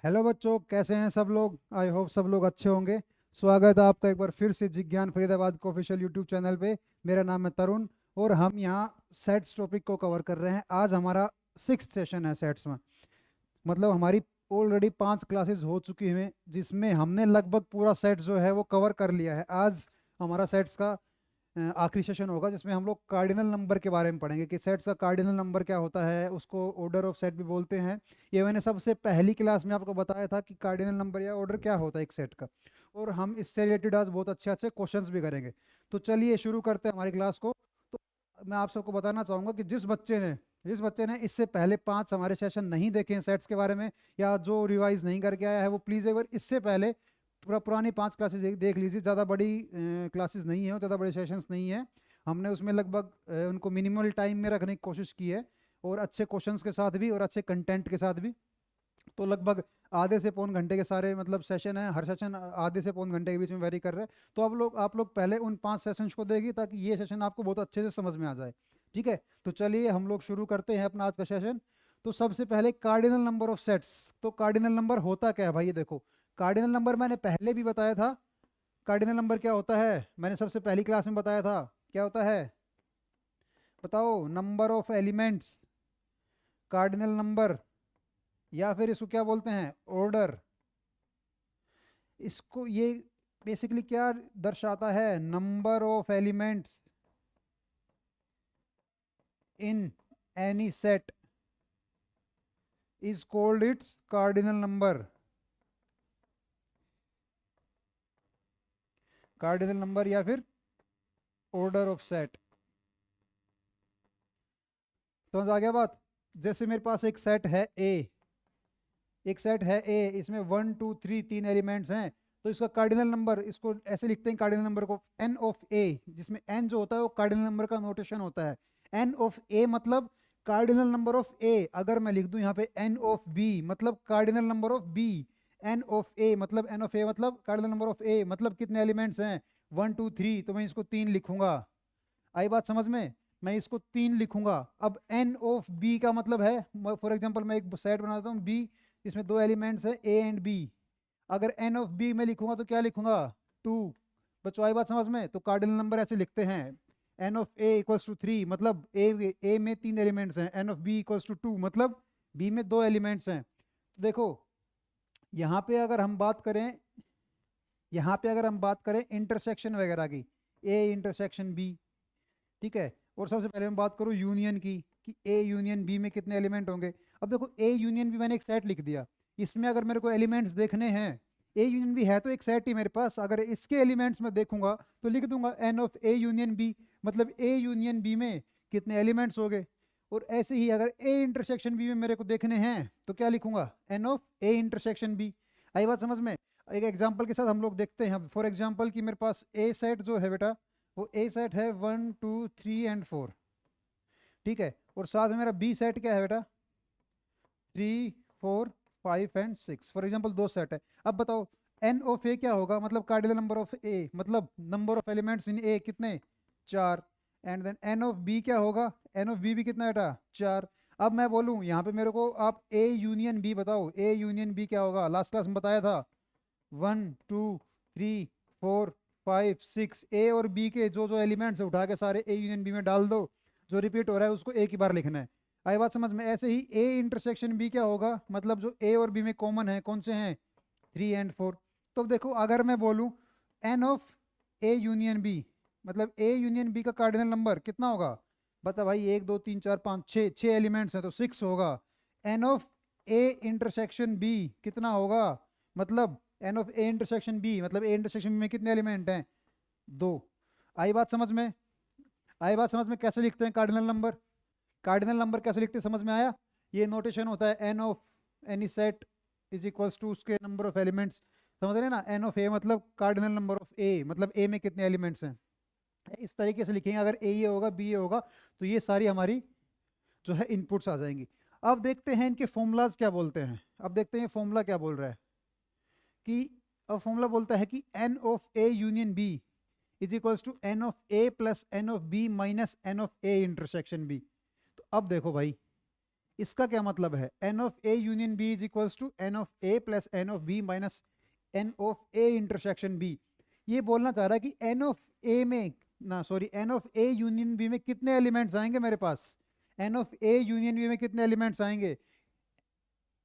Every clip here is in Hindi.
हेलो बच्चों, कैसे हैं सब लोग। आई होप सब लोग अच्छे होंगे। स्वागत है आपका एक बार फिर से जिज्ञान फरीदाबाद को ऑफिशियल यूट्यूब चैनल पे। मेरा नाम है तरुण और हम यहाँ सेट्स टॉपिक को कवर कर रहे हैं। आज हमारा सिक्स सेशन है सेट्स में। मतलब हमारी ऑलरेडी 5 क्लासेस हो चुकी हैं जिसमें हमने लगभग पूरा सेट जो है वो कवर कर लिया है। आज हमारा सेट्स का आखिरी सेशन होगा जिसमें हम लोग कार्डिनल नंबर के बारे में पढ़ेंगे कि सेट्स का कार्डिनल नंबर क्या होता है, उसको ऑर्डर ऑफ सेट भी बोलते हैं। ये मैंने सबसे पहली क्लास में आपको बताया था कि कार्डिनल नंबर या ऑर्डर क्या होता है एक सेट का। और हम इससे रिलेटेड आज बहुत अच्छे अच्छे क्वेश्चंस भी करेंगे। तो चलिए शुरू करते हैं हमारी क्लास को। तो मैं आप सबको बताना चाहूँगा कि जिस बच्चे ने इससे पहले 5 हमारे सेशन नहीं देखे हैं सेट्स के बारे में, या जो रिवाइज नहीं करके आया है, वो प्लीज़ एक बार इससे पहले पुरानी 5 क्लासेस देख लीजिए। ज़्यादा बड़ी क्लासेस नहीं है और ज़्यादा बड़े सेशंस नहीं है। हमने उसमें लगभग उनको मिनिमल टाइम में रखने की कोशिश की है, और अच्छे क्वेश्चंस के साथ भी और अच्छे कंटेंट के साथ भी। तो लगभग आधे से पौन घंटे के सारे मतलब सेशन है। हर सेशन आधे से पौन घंटे के बीच में वेरी कर रहे हैं। तो आप लोग पहले उन 5 सेशंस को देखिए ताकि ये सेशन आपको बहुत अच्छे से समझ में आ जाए। ठीक है, तो चलिए हम लोग शुरू करते हैं अपना आज का सेशन। तो सबसे पहले कार्डिनल नंबर ऑफ सेट्स। तो कार्डिनल नंबर होता क्या है भाई, ये देखो। कार्डिनल नंबर मैंने पहले भी बताया था। कार्डिनल नंबर क्या होता है, मैंने सबसे पहली क्लास में बताया था। क्या होता है बताओ, number of elements, cardinal number, या फिर इसको क्या बोलते हैं, ऑर्डर। इसको ये बेसिकली क्या दर्शाता है, number of elements in any set is called its cardinal number. Cardinal number या फिर ऑर्डर ऑफ सेट। समझ आ गया बात। जैसे मेरे पास एक सेट है ए, इसमें 1 2 3 तीन एलिमेंट्स हैं। तो इसका कार्डिनल नंबर, इसको ऐसे लिखते हैं कार्डिनल नंबर को एन ऑफ ए, जिसमें एन जो होता है वो कार्डिनल नंबर का नोटेशन होता है। एन ऑफ ए मतलब कार्डिनल नंबर ऑफ ए। अगर मैं लिख दूं यहाँ पे एन ऑफ बी मतलब cardinal number of B. N of A मतलब कार्डिनल नंबर ऑफ ए, मतलब कितने एलिमेंट्स हैं, 1 2 3। तो मैं इसको 3 लिखूंगा। आई बात समझ में। मैं इसको 3 लिखूंगा। अब एन ऑफ बी का मतलब है, फॉर एग्जांपल मैं एक सेट बनाता हूँ बी, इसमें 2 एलिमेंट्स हैं ए एंड बी। अगर एन ऑफ बी में लिखूंगा तो क्या लिखूंगा, 2। बच्चों आई बात समझ में। तो कार्डिनल नंबर ऐसे लिखते हैं, N of A equals to 3 मतलब ए में 3 एलिमेंट्स हैं। N of B equals to 2 मतलब बी में 2 एलिमेंट्स हैं। तो देखो, यहाँ पे अगर हम बात करें इंटरसेक्शन वगैरह की, ए इंटरसेक्शन बी, ठीक है। और सबसे पहले मैं बात करूँ यूनियन की, कि ए यूनियन बी में कितने एलिमेंट होंगे। अब देखो, ए यूनियन बी मैंने एक सेट लिख दिया। इसमें अगर मेरे को एलिमेंट्स देखने हैं, ए यूनियन बी है तो एक सेट ही मेरे पास, अगर इसके एलिमेंट्स में देखूंगा तो लिख दूंगा N of A union B, मतलब ए यूनियन बी में कितने एलिमेंट्स हो गए। और ऐसे ही अगर ए इंटरसेक्शन बी में मेरे को देखने हैं तो क्या लिखूंगा, N of A intersection B. आई बात समझ में। एक एग्जाम्पल के साथ हम लोग देखते हैं। फॉर एग्जाम्पल कि मेरे पास ए सेट जो है बेटा, वो ए सेट है 1 2 3 एंड 4, ठीक है। और साथ में मेरा बी सेट क्या है बेटा, 3 4 5 एंड 6। फॉर एग्जाम्पल 2 सेट है। अब बताओ एन ऑफ ए क्या होगा, मतलब कार्डिनल नंबर ऑफ ए, मतलब number of elements in A कितने, 4। And then N of B क्या होगा, एन ऑफ बी भी कितना बेटा, 4। अब मैं बोलूँ यहाँ पे मेरे को आप ए यूनियन बी बताओ, ए यूनियन बी क्या होगा, लास्ट क्लास में बताया था 1 2 3 4 5 6। ए और बी के जो जो एलिमेंट्स है उठा के सारे ए यूनियन बी में डाल दो। जो रिपीट हो रहा है उसको एक ही बार लिखना है। आई बात समझ में। ऐसे ही ए इंटरसेक्शन बी क्या होगा, मतलब जो ए और बी में कॉमन है कौन से हैं, 3 एंड 4। तो देखो अगर मैं बोलूँ N of A union B, मतलब ए यूनियन बी का कार्डिनल नंबर कितना होगा। बता भाई, 1 2 3 4 5 6 एलिमेंट्स हैं तो 6 होगा। N of A intersection B कितना होगा, मतलब N of A intersection B, मतलब ए इंटरसेक्शन बी में कितने एलिमेंट हैं, 2। आई बात समझ में। कैसे लिखते हैं कार्डिनल नंबर, कैसे लिखते हैं समझ में आया। ये नोटेशन होता है N of any set is equals to उसके नंबर ऑफ एलिमेंट्स। समझ रहे हैं ना। एन ऑफ ए मतलब कार्डिनल नंबर ऑफ ए, मतलब ए में कितने एलिमेंट्स हैं। इस तरीके से लिखेंगे। अगर ए ये होगा बी ये होगा तो ये सारी हमारी जो है इनपुट्स आ जाएंगी। अब देखते हैं इनके फॉर्मूलाज क्या बोलते हैं। अब देखते हैं फॉर्मूला क्या बोल रहा है, कि अब फॉर्मूला बोलता है कि N of A union B is equals to N of A plus N of B minus N of A intersection B. तो अब देखो भाई, इसका क्या मतलब है, N of A union B is equals to N of A plus N of B minus N of A intersection B. ये बोलना चाह रहा है कि एन ऑफ ए में, ना sorry, N of A union B में कितने एलिमेंट्स आएंगे मेरे पास, N of A union B में कितने एलिमेंट्स आएंगे,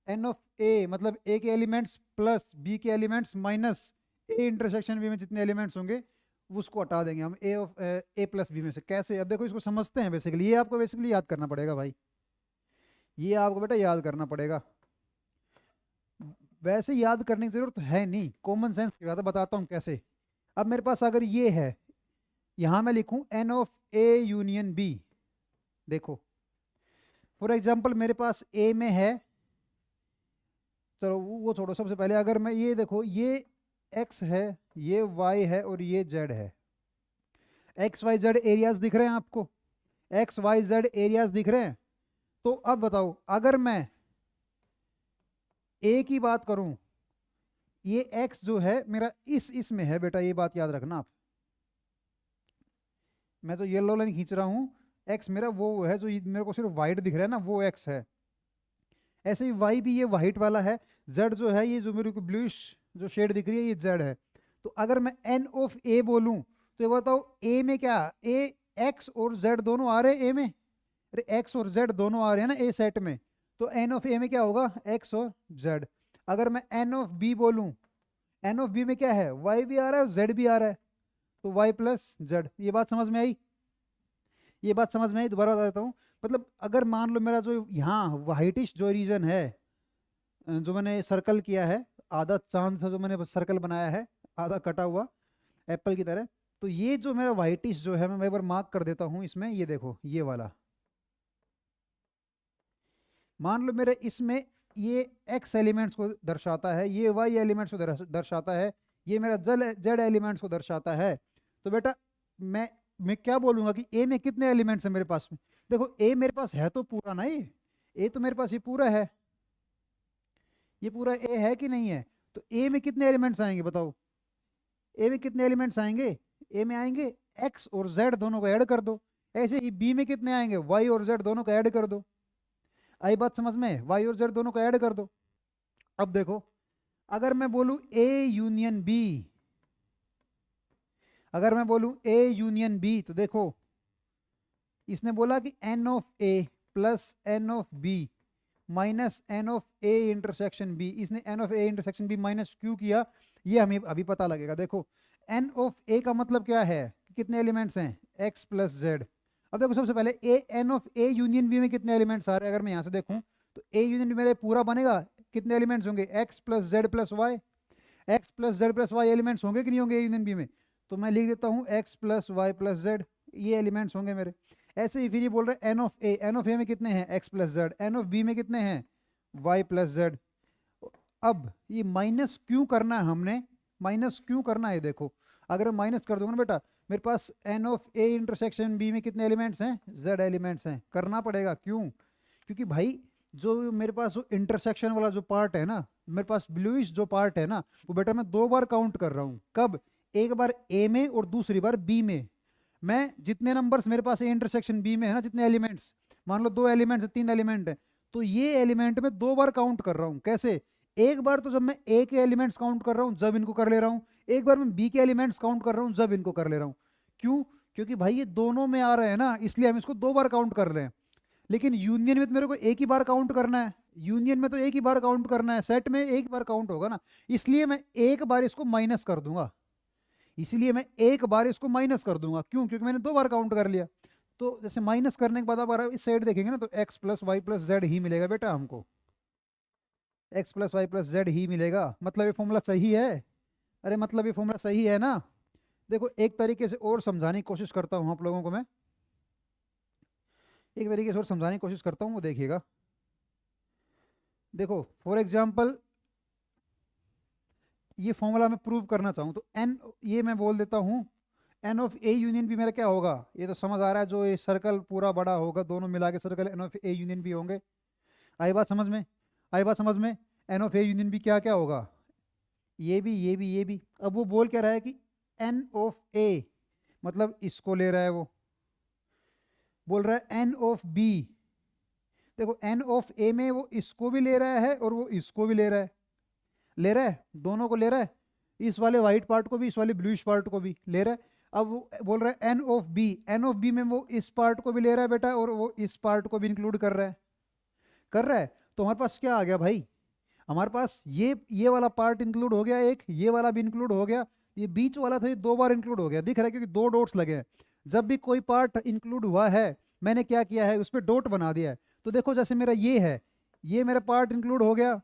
एन ऑफ ए मतलब ए के एलिमेंट्स प्लस बी के elements minus A intersection B में जितने एलिमेंट्स होंगे उसको हटा देंगे हम A of A plus B में से। कैसे, अब देखो इसको समझते हैं। बेसिकली ये आपको बेसिकली याद करना पड़ेगा भाई, ये आपको बेटा याद करना पड़ेगा। वैसे याद करने की जरूरत है नहीं, कॉमन सेंस की बात है, बताता हूँ कैसे। अब मेरे पास अगर ये है, यहां मैं लिखूं N of A union B, देखो फॉर एग्जाम्पल मेरे पास ए में है, चलो वो छोड़ो, सबसे पहले अगर मैं ये देखो, ये एक्स है, ये वाई है और ये जेड है। एक्स वाई जेड एरियाज दिख रहे हैं आपको, एक्स वाई जेड एरियाज दिख रहे हैं। तो अब बताओ, अगर मैं ए की बात करूं, ये एक्स जो है मेरा इसमें है बेटा, ये बात याद रखना आप। मैं तो येलो लाइन खींच रहा हूं, एक्स मेरा वो है जो मेरे को सिर्फ वाइट दिख रहा है ना, वो एक्स है। ऐसे ही वाई भी ये वाइट वाला है, जेड जो है ये जो मेरे को ब्लूइश जो शेड दिख रही है ये जेड है। तो अगर मैं एन ऑफ ए बोलूं तो ये बताओ ए में क्या, ए एक्स और जेड दोनों आ रहे हैं ए में, अरे एक्स और जेड दोनों आ रहे हैं ना ए सेट में, तो एन ऑफ ए में क्या होगा, एक्स और जेड। अगर मैं एन ऑफ बी बोलूं, एन ऑफ बी में क्या है, वाई भी आ रहा है और जेड भी आ रहा है, तो वाई प्लस जेड। ये बात समझ में आई, ये बात समझ में आई, दोबारा बता देता हूँ। मतलब अगर मान लो मेरा जो यहाँ वाइटिश जो रीजन है, जो मैंने सर्कल किया है, आधा चांद था जो मैंने सर्कल बनाया है, आधा कटा हुआ एप्पल की तरह, तो ये जो मेरा वाइटिश जो है, मैं एक बार मार्क कर देता हूँ इसमें, ये देखो ये वाला, मान लो मेरे इसमें ये एक्स एलिमेंट्स को दर्शाता है, ये वाई एलिमेंट्स को दर्शाता है, ये मेरा जेड एलिमेंट्स को दर्शाता है। तो बेटा मैं क्या बोलूंगा कि ए में कितने एलिमेंट्स हैं मेरे पास में। देखो ए मेरे पास है तो पूरा ना, ये ए तो मेरे पास ये पूरा है, ये पूरा ए है कि नहीं है। तो ए में कितने एलिमेंट्स आएंगे बताओ, ए में कितने एलिमेंट्स आएंगे, ए में आएंगे एक्स और जेड दोनों को ऐड कर दो। ऐसे ही बी में कितने आएंगे, वाई और जेड दोनों को ऐड कर दो। आई बात समझ में, वाई और जेड दोनों को ऐड कर दो। अब देखो, अगर मैं बोलूं ए यूनियन बी, अगर मैं बोलूं ए यूनियन बी, तो देखो इसने बोला कि N of A plus N of B minus N of A intersection B. इसने N of A intersection B minus क्यों किया, ये हमें अभी पता लगेगा। देखो एन ऑफ ए का मतलब क्या है, कितने एलिमेंट्स हैं, एक्स प्लस जेड। अब देखो सबसे पहले A N of A union B में कितने एलिमेंट्स आ रहे हैं, अगर मैं यहाँ से देखूँ तो ए यूनियन बी मेरे पूरा बनेगा, कितने एलिमेंट्स होंगे, X plus Z plus Y, X plus Z plus Y elements होंगे कि नहीं होंगे ए यूनियन बी में। तो मैं लिख देता हूँ X plus Y plus Z, ये एलिमेंट्स होंगे मेरे। ऐसे ही फिर ये बोल रहे हैं N of A, N of A में कितने हैं, X plus Z, N of B में कितने हैं, वाई प्लस जेड। अब ये माइनस क्यों करना है हमने, माइनस क्यों करना है, देखो अगर मैं माइनस कर दूंगा ना बेटा, मेरे पास N of A intersection B में कितने एलिमेंट्स हैं, जेड एलिमेंट्स हैं, करना पड़ेगा। क्यों, क्योंकि भाई जो मेरे पास जो इंटरसेक्शन वाला जो पार्ट है ना, मेरे पास ब्लूइश जो पार्ट है ना, वो बेटा मैं दो बार काउंट कर रहा हूँ। कब, एक बार ए में और दूसरी बार बी में। मैं जितने नंबर्स मेरे पास ए इंटरसेक्शन बी में है ना, जितने एलिमेंट्स, मान लो दो एलिमेंट्स है, तीन एलिमेंट है, तो ये एलिमेंट में दो बार काउंट कर रहा हूँ। कैसे, एक बार तो जब मैं ए के एलिमेंट्स काउंट कर रहा हूँ जब इनको कर ले रहा हूँ, एक बार मैं बी के एलिमेंट्स काउंट कर रहा हूँ जब इनको कर ले रहा हूँ। क्यों, क्योंकि भाई ये दोनों में आ रहे हैं ना, इसलिए हम इसको दो बार काउंट कर रहे हैं। लेकिन यूनियन में तो मेरे को एक ही बार काउंट करना है, यूनियन में तो एक ही बार काउंट करना है, सेट में एक बार काउंट होगा ना, इसलिए मैं एक बार इसको माइनस कर दूंगा, इसलिए मैं एक बार इसको माइनस कर दूंगा। क्यों, क्योंकि मैंने दो बार काउंट कर लिया। तो जैसे माइनस करने के बाद आप इस साइड देखेंगे ना, तो X plus Y plus Z ही मिलेगा बेटा हमको, X plus Y plus Z ही मिलेगा। मतलब ये फॉर्मूला सही है, अरे मतलब ये फॉर्मूला सही है ना। देखो एक तरीके से और समझाने की कोशिश करता हूँ आप लोगों को मैं, एक तरीके से और समझाने की कोशिश करता हूँ, वो देखिएगा। देखो फॉर एग्जाम्पल ये फॉर्मूला मैं प्रूव करना चाहूँ तो एन, ये मैं बोल देता हूँ N of A union B मेरा क्या होगा, ये तो समझ आ रहा है, जो ये सर्कल पूरा बड़ा होगा दोनों मिला के circle N of A union B होंगे। आई बात समझ में, आई बात समझ में, N of A union B क्या क्या होगा, ये भी ये भी ये भी। अब वो बोल क्या रहा है कि एन ऑफ ए मतलब इसको ले रहा है, वो बोल रहा है एन ऑफ बी देखो एन ऑफ ए में वो इसको भी ले रहा है और वो इसको भी ले रहा है, दोनों को ले रहा है, इस वाले व्हाइट पार्ट को भी, इस वाले ब्लूइश पार्ट को भी ले रहा है। अब वो बोल रहा है एन ऑफ बी में वो इस पार्ट को भी ले रहा है बेटा, और वो इस पार्ट को भी इंक्लूड कर रहा है। तो हमारे पास क्या आ गया भाई, हमारे पास ये वाला पार्ट इंक्लूड हो गया, एक ये वाला भी इंक्लूड हो गया, ये बीच वाला था ये 2 बार इंक्लूड हो गया, दिख रहा है क्योंकि 2 डॉट्स लगे हैं। जब भी कोई पार्ट इंक्लूड हुआ है मैंने क्या किया है, उस पर डॉट बना दिया है। तो देखो जैसे मेरा ये है, ये मेरा पार्ट इंक्लूड हो गया,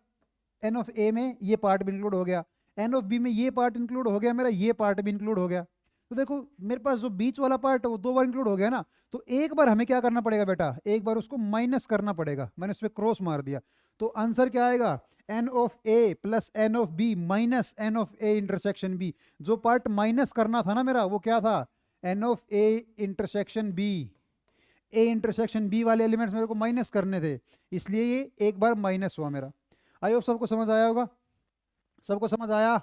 एन ऑफ ए में ये पार्ट भी इंक्लूड हो गया, एन ऑफ बी में ये पार्ट इंक्लूड हो गया, मेरा ये पार्ट भी इंक्लूड हो गया। तो देखो मेरे पास जो बीच वाला पार्ट है वो 2 बार इंक्लूड हो गया ना, तो एक बार हमें क्या करना पड़ेगा बेटा, एक बार उसको माइनस करना पड़ेगा। मैंने उस पर क्रॉस मार दिया, तो आंसर क्या आएगा, N of A plus N of B minus N of A intersection B. जो पार्ट माइनस करना था ना मेरा, वो क्या था, N of A intersection B. A intersection B वाले एलिमेंट्स मेरे को माइनस करने थे, इसलिए ये एक बार माइनस हुआ मेरा। आई होप सबको समझ आया होगा, सबको समझ आया।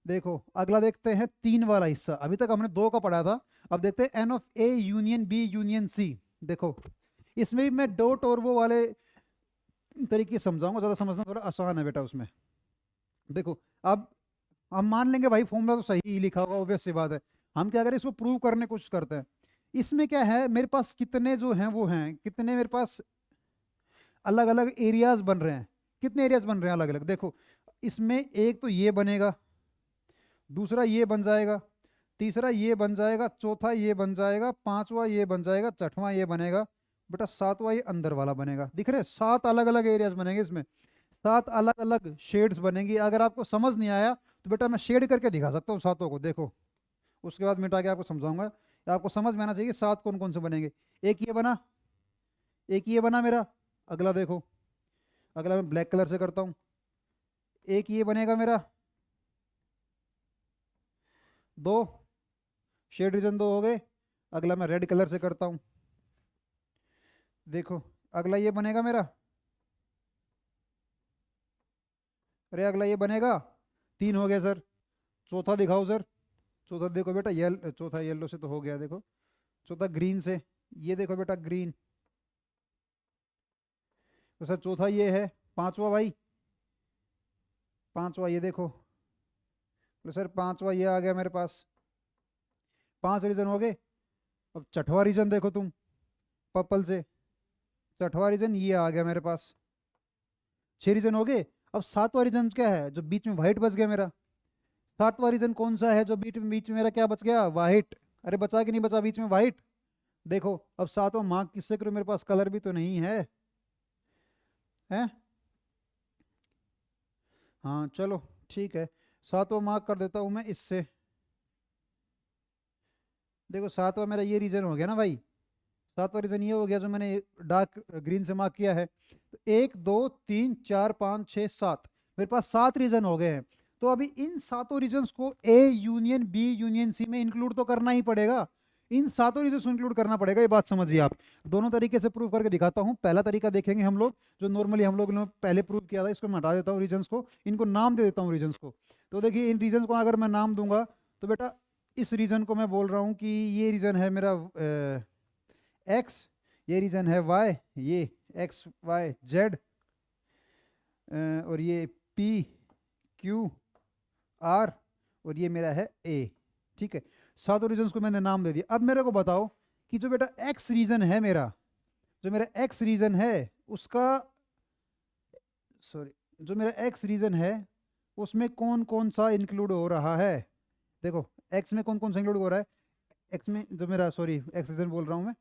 देखो अगला देखते हैं 3 वाला हिस्सा, अभी तक हमने 2 का पढ़ा था, अब देखते हैं N of A union B union C. देखो इसमें भी मैं डॉट और वो वाले तरीके समझाऊंगा, ज़्यादा समझना थोड़ा आसान है बेटा उसमें। देखो अब हम मान लेंगे भाई फॉर्मूला तो सही ही लिखा होगा, ऑब्वियस सी बात है। हम क्या करें, इसको प्रूव करने की कोशिश करते हैं। इसमें क्या है, मेरे पास कितने जो हैं वो हैं, कितने मेरे पास अलग अलग एरियाज बन रहे हैं, कितने एरियाज बन रहे हैं अलग अलग। देखो इसमें एक तो ये बनेगा, दूसरा ये बन जाएगा, तीसरा ये बन जाएगा, चौथा ये बन जाएगा, पांचवा ये बन जाएगा, छठवां ये बनेगा, बेटा सातवां ये अंदर वाला बनेगा। दिख रहे 7 अलग अलग एरियाज बनेंगे इसमें, 7 अलग अलग शेड्स बनेंगी। अगर आपको समझ नहीं आया तो बेटा मैं शेड करके दिखा सकता हूँ सातों को, देखो उसके बाद मिटा के आपको समझाऊंगा। आपको समझ में आना चाहिए 7 कौन कौन से बनेंगे। एक ये बना, एक ये बना मेरा, अगला देखो, अगला मैं ब्लैक कलर से करता हूँ, एक ये बनेगा मेरा, 2 शेड रीजन 2 हो गए। अगला मैं रेड कलर से करता हूँ, देखो अगला ये बनेगा मेरा, अरे अगला ये बनेगा, 3 हो गया सर। चौथा दिखाओ सर, चौथा देखो बेटा चौथा येलो से तो हो गया, देखो चौथा ग्रीन से, ये देखो बेटा ग्रीन। तो सर चौथा ये है, पांचवा भाई, पांचवा ये देखो, तो सर पांचवा ये आ गया मेरे पास। 5 रीजन हो गए। अब छठवां रीजन देखो तुम, पर्पल से, छठवां रीजन ये आ गया मेरे पास। 6 रीजन हो गए। अब 7वां रीजन क्या है, जो बीच में व्हाइट बच गया मेरा। 7वां रीजन कौन सा है, जो बीच में मेरा क्या बच गया, व्हाइट। अरे बचा कि नहीं बचा बीच में व्हाइट। देखो अब 7वां मार्क किससे करूं, मेरे पास कलर भी तो नहीं है, हैं? हाँ चलो ठीक है, 7वां मार्क कर देता हूँ मैं इससे। देखो 7वां मेरा ये रीजन हो गया ना भाई, 7वां रीजन ये हो गया जो मैंने डार्क ग्रीन से मार्क किया है। तो 1 2 3 4 5 6 7, मेरे पास 7 रीजन हो गए हैं। तो अभी इन सातों रीजन्स को A union B union C में इंक्लूड तो करना ही पड़ेगा, इन सातों रीजन्स को इंक्लूड करना पड़ेगा। ये बात समझिए आप। दोनों तरीके से प्रूव करके दिखाता हूँ। पहला तरीका देखेंगे हम लोग, जो नॉर्मली हम लोग ने पहले प्रूव किया था, इसको मैं हटा देता हूँ रीजन्स को, इनको नाम दे देता हूँ रीजन्स को। तो देखिए इन रीजन्स को अगर मैं नाम दूंगा तो बेटा इस रीजन को मैं बोल रहा हूँ कि ये रीजन है मेरा एक्स, ये रीजन है वाई, ये एक्स वाई जेड, और ये पी क्यू आर, और ये मेरा है ए। ठीक है, सातों रीजन्स को मैंने नाम दे दिया। अब मेरे को बताओ कि जो बेटा एक्स रीजन है मेरा, जो मेरा एक्स रीजन है उसका, सॉरी, जो मेरा एक्स रीजन है उसमें कौन कौन सा इंक्लूड हो रहा है। देखो एक्स में कौन कौन सा इंक्लूड हो रहा है, एक्स में जो मेरा, सॉरी एक्स रीजन बोल रहा हूँ मैं,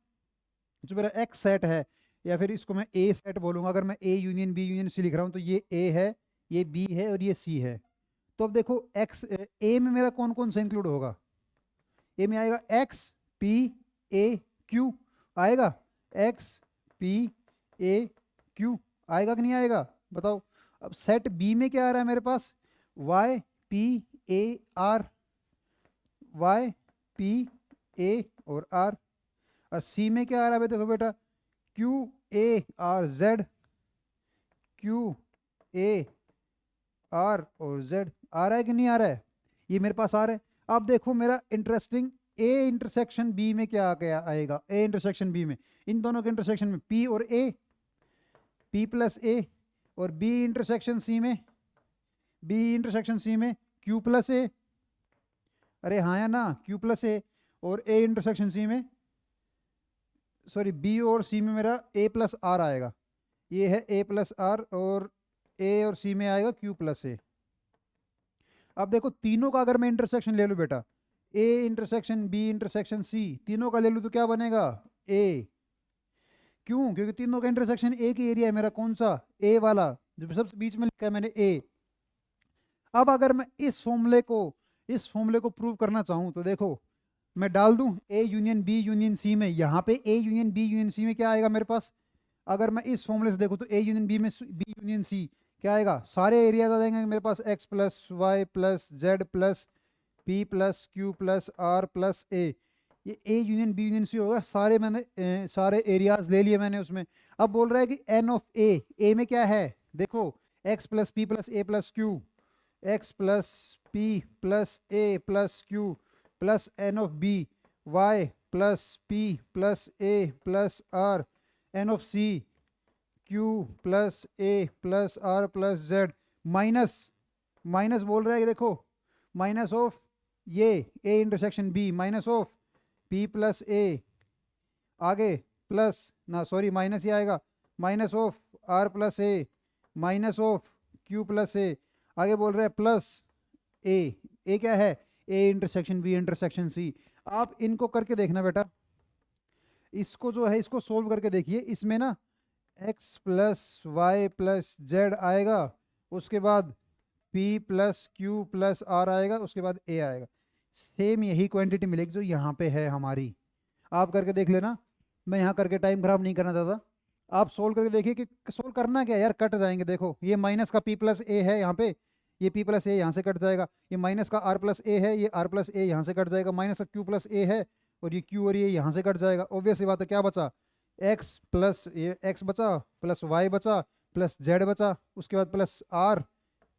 जो मेरा एक्स सेट है, या फिर इसको मैं ए सेट बोलूँगा। अगर मैं A union B union C लिख रहा हूँ तो ये ए है, ये बी है और ये सी है। तो अब देखो एक्स ए में मेरा कौन कौन सा इंक्लूड होगा, ए में आएगा एक्स पी ए क्यू, आएगा एक्स पी ए क्यू, आएगा कि नहीं आएगा बताओ। अब सेट बी में क्या आ रहा है मेरे पास, Y P A R, Y P A और आर। और सी में क्या आ रहा है देखो बेटा, Q A R Z, Q A R और जेड। आ रहा है कि नहीं आ रहा है, ये मेरे पास आ रहा है। अब देखो मेरा इंटरेस्टिंग, ए इंटरसेक्शन बी में क्या आ गया आएगा, ए इंटरसेक्शन बी में, इन दोनों के इंटरसेक्शन में पी और ए, P प्लस ए, और B इंटरसेक्शन C में, B इंटरसेक्शन C में Q प्लस ए, अरे हाँ या ना, Q प्लस ए, और A इंटरसेक्शन C में, सॉरी B और C में मेरा A प्लस आर आएगा। ये है A प्लस आर, और A और C में आएगा Q प्लस ए। अब देखो तीनों का अगर मैं इंटरसेक्शन ले लूँ बेटा, A intersection B intersection C, तीनों का ले लूँ तो क्या बनेगा, A। क्यों? क्योंकि तीनों का इंटरसेक्शन एक ही एरिया है मेरा, कौन सा, ए वाला, जो सबसे बीच में लिखा है मैंने ए। अब अगर मैं इस फॉर्मूले को प्रूव करना चाहूँ तो देखो, मैं डाल दूं A union B union C में, यहाँ पे A union B union C में क्या आएगा मेरे पास, अगर मैं इस फॉर्मूले से देखूँ तो ए यूनियन बी में बी यूनियन सी क्या आएगा, सारे एरियाज आ जाएंगे मेरे पास, X plus Y plus Z plus P plus Q plus R plus A. ये A union B union C होगा, सारे मैंने सारे एरियाज ले लिए मैंने उसमें। अब बोल रहा है कि एन ऑफ ए में क्या है, देखो X plus P plus A plus Q, X plus P plus A plus Q plus N of B, Y plus P plus A plus R, N of C Q plus A plus R plus Z, minus minus बोल रहा है कि देखो, माइनस ऑफ ये A intersection B, minus of P plus A, आगे प्लस ना, सॉरी माइनस ही आएगा, minus of R plus A, minus of Q plus A, आगे बोल रहे हैं प्लस ए क्या है, A intersection B intersection C. आप इनको करके देखना बेटा, इसको जो है इसको सोल्व करके देखिए, इसमें ना X plus Y plus Z आएगा, उसके बाद P plus Q plus R आएगा, उसके बाद ए आएगा, सेम यही क्वांटिटी मिलेगी जो यहाँ पे है हमारी। आप करके देख लेना, मैं यहाँ करके टाइम खराब नहीं करना चाहता, आप सोल्व करके देखिए कि सोल्व करना क्या है यार, कट जाएंगे। देखो ये माइनस का पी प्लस ए है यहाँ पे, ये पी प्लस ए यहाँ से कट जाएगा, ये माइनस का आर प्लस ए है, ये आर प्लस ए यहाँ से कट जाएगा, माइनस का क्यू प्लस ए है, और ये क्यू और ये यहाँ से कट जाएगा। ऑब्वियस सी बात है, क्या बचा, एक्स प्लस ये एक्स बचा, प्लस वाई बचा, प्लस जेड बचा, उसके बाद प्लस आर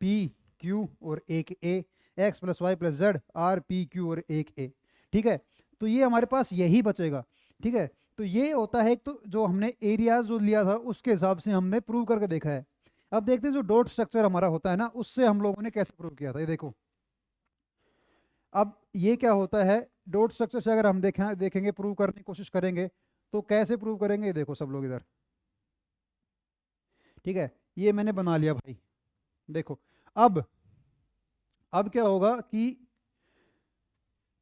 पी क्यू और एक A, X plus Y plus Z R P Q और एक ए। ठीक है, तो ये हमारे पास यही बचेगा। ठीक है, तो ये होता है, तो जो हमने एरिया जो लिया था उसके हिसाब से हमने प्रूव करके देखा है। अब देखते हैं जो डॉट स्ट्रक्चर हमारा होता है ना, उससे हम लोगों ने कैसे प्रूव किया था, ये देखो। अब ये क्या होता है, डॉट स्ट्रक्चर से अगर हम देखेंगे प्रूव करने की कोशिश करेंगे तो कैसे प्रूव करेंगे, ये देखो सब लोग इधर। ठीक है, ये मैंने बना लिया भाई, देखो। अब क्या होगा कि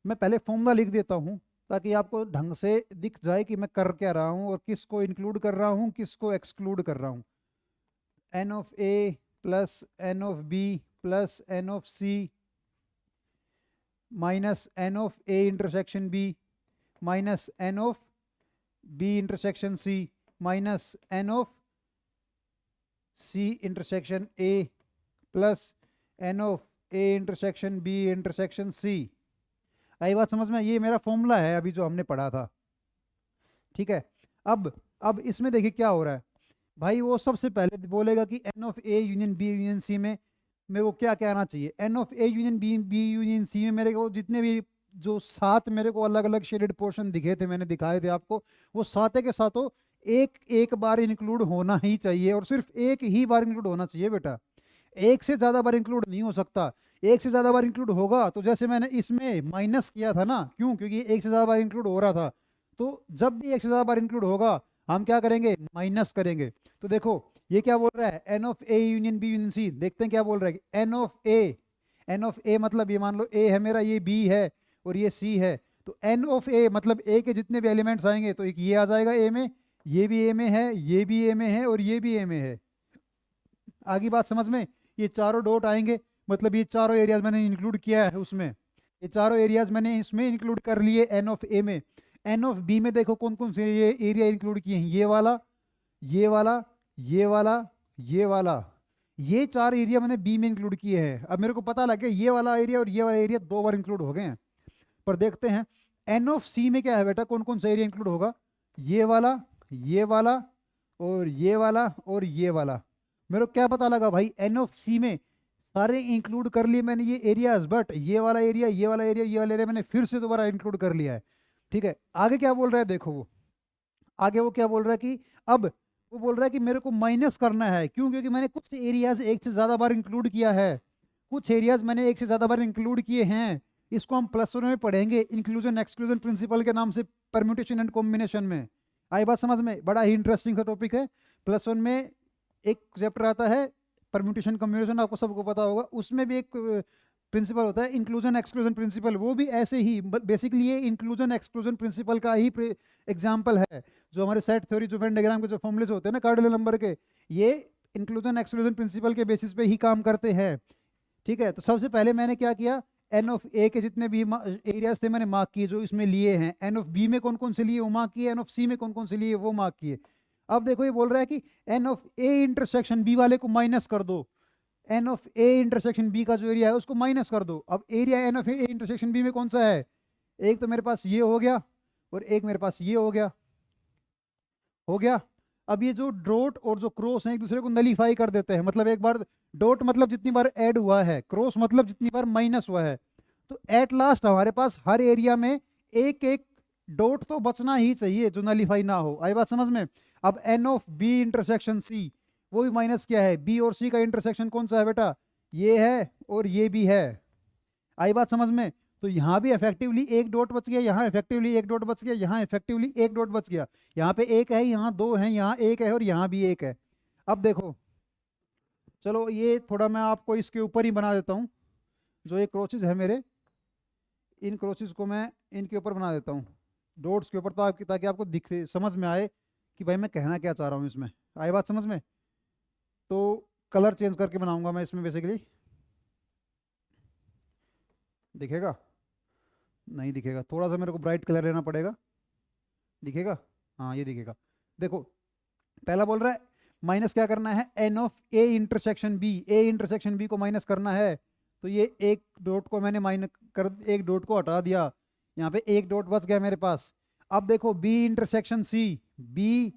मैं पहले फॉर्मूला लिख देता हूं ताकि आपको ढंग से दिख जाए कि मैं कर क्या रहा हूं और किसको इंक्लूड कर रहा हूं, किसको एक्सक्लूड कर रहा हूं। N of A plus N of B plus N of C minus N of A intersection B minus N of B intersection C minus N of C intersection A plus N of A intersection B intersection C. आई बात समझ में? ये मेरा फॉर्मूला है अभी जो हमने पढ़ा था। ठीक है, अब इसमें देखिए क्या हो रहा है भाई, वो सबसे पहले बोलेगा कि N of A union B union C में मेरे को क्या क्या आना चाहिए। N of A union B union C में मेरे को जितने भी जो 7 मेरे को अलग अलग शेडेड पोर्शन दिखे थे, मैंने दिखाए थे आपको, वो सारे के साथों एक बार इंक्लूड होना ही चाहिए, और सिर्फ एक ही बार इंक्लूड होना चाहिए बेटा, एक से ज़्यादा बार इंक्लूड नहीं हो सकता। एक से ज़्यादा बार इंक्लूड होगा तो जैसे मैंने इसमें माइनस किया था ना, क्यों? क्योंकि एक से ज़्यादा बार इंक्लूड हो रहा था, तो जब भी एक से ज़्यादा बार इंक्लूड होगा हम क्या करेंगे, माइनस करेंगे। तो देखो ये क्या बोल रहा है, N of A union B union C, देखते हैं क्या बोल रहा है। एन ऑफ ए मतलब ये मान लो ए है मेरा, ये बी है और ये सी है, तो एन ऑफ ए मतलब ए के जितने भी एलिमेंट्स आएंगे तो एक ये आ जाएगा ए में, ये भी ए में है, ये भी ए में है और ये भी ए में है। आगे बात समझ में? ये चारों डॉट आएंगे मतलब ये चारों एरियाज मैंने इंक्लूड किया है उसमें, ये चारों एरियाज मैंने इसमें इंक्लूड कर लिए एन ऑफ ए में। एन ऑफ बी में देखो कौन कौन से ये एरिया इंक्लूड किए हैं, ये वाला, ये वाला, ये वाला, ये वाला, ये 4 एरिया मैंने बी में इंक्लूड किए हैं। अब मेरे को पता लग गया ये वाला एरिया और ये वाला एरिया 2 बार इंक्लूड हो गए हैं, पर देखते हैं एन ऑफ सी में क्या है बेटा, कौन कौन सा एरिया इंक्लूड होगा, ये वाला, ये वाला और ये वाला और ये वाला। मेरे को क्या पता लगा भाई, एन ऑफ सी में सारे इंक्लूड कर लिए मैंने ये एरियाज, बट ये वाला एरिया, ये वाला एरिया, ये वाला एरिया मैंने फिर से दोबारा इंक्लूड कर लिया है। ठीक है, आगे क्या बोल रहा है देखो, वो आगे वो क्या बोल रहा है कि अब वो बोल रहा है कि मेरे को माइनस करना है, क्यों? क्योंकि मैंने कुछ एरियाज एक से ज़्यादा बार इंक्लूड किया है, कुछ एरियाज मैंने एक से ज़्यादा बार इंक्लूड किए हैं। इसको हम +1 में पढ़ेंगे इंक्लूजन एक्सक्लूजन प्रिंसिपल के नाम से, परम्यूटेशन एंड कॉम्बिनेशन में। आई बात समझ में? बड़ा ही इंटरेस्टिंग सा टॉपिक है। +1 में एक चैप्टर आता है परम्यूटेशन कॉम्बिनेशन, आपको सबको पता होगा। उसमें भी एक प्रिंसिपल होता है इंक्लूजन एक्सक्लूजन प्रिंसिपल, वो भी ऐसे ही बेसिकली ये इंक्लूजन एक्सक्लूजन प्रिंसिपल का ही एग्जाम्पल है। जो हमारे सेट थ्योरी, जो वेन डायग्राम के जो फॉर्मूलेस होते हैं ना कार्डिनल नंबर के, ये इंक्लूजन एक्सक्लूजन प्रिंसिपल के बेसिस पे ही काम करते हैं। ठीक है, तो सबसे पहले मैंने क्या किया, एन ऑफ ए के जितने भी एरियाज थे मैंने मार्क किए जो इसमें लिए हैं। एन ऑफ बी में कौन कौन से लिए वो मार्क किए, एन ऑफ सी में कौन कौन से लिए वो मार्क किए। अब देखो ये बोल रहा है कि N of A intersection B वाले को माइनस कर दो, N of A intersection B का जो एरिया है उसको माइनस कर दो। अब area N of A intersection B में कौन सा है, एक तो मेरे पास ये हो गया और एक मेरे पास ये हो गया। अब ये जो डॉट और जो क्रॉस है एक दूसरे को नलीफाई कर देते हैं, मतलब एक बार डॉट मतलब जितनी बार ऐड हुआ है, क्रॉस मतलब जितनी बार माइनस हुआ है। तो एट लास्ट हमारे पास हर एरिया में एक एक डॉट तो बचना ही चाहिए जो नलीफाई ना हो। आई बात समझ में? अब N of B intersection C, वो भी माइनस क्या है, बी और सी का इंटरसेक्शन कौन सा है बेटा, ये है और ये भी है। आई बात समझ में? तो यहाँ भी इफेक्टिवली एक डॉट बच गया, यहाँ इफेक्टिवली एक डॉट बच गया, यहाँ इफेक्टिवली एक डॉट बच गया। यहाँ पे एक है, यहाँ दो है, यहाँ एक है और यहाँ भी एक है। अब देखो, चलो ये थोड़ा मैं आपको इसके ऊपर ही बना देता हूँ। जो ये क्रोचेज है मेरे, इन क्रोचेज को मैं इनके ऊपर बना देता हूँ, डॉट्स के ऊपर, ताकि आपको दिखे, समझ में आए कि भाई मैं कहना क्या चाह रहा हूँ इसमें। आई बात समझ में? तो कलर चेंज करके बनाऊंगा मैं इसमें बेसिकली। दिखेगा? नहीं दिखेगा, थोड़ा सा मेरे को ब्राइट कलर लेना पड़ेगा। दिखेगा? हाँ ये दिखेगा। देखो, पहला बोल रहा है माइनस क्या करना है, N of A intersection B, A intersection B को माइनस करना है। तो ये एक डॉट को मैंने माइनस कर, एक डॉट को हटा दिया, यहाँ पे एक डॉट बच गया मेरे पास। अब देखो बी इंटरसेक्शन सी, बी,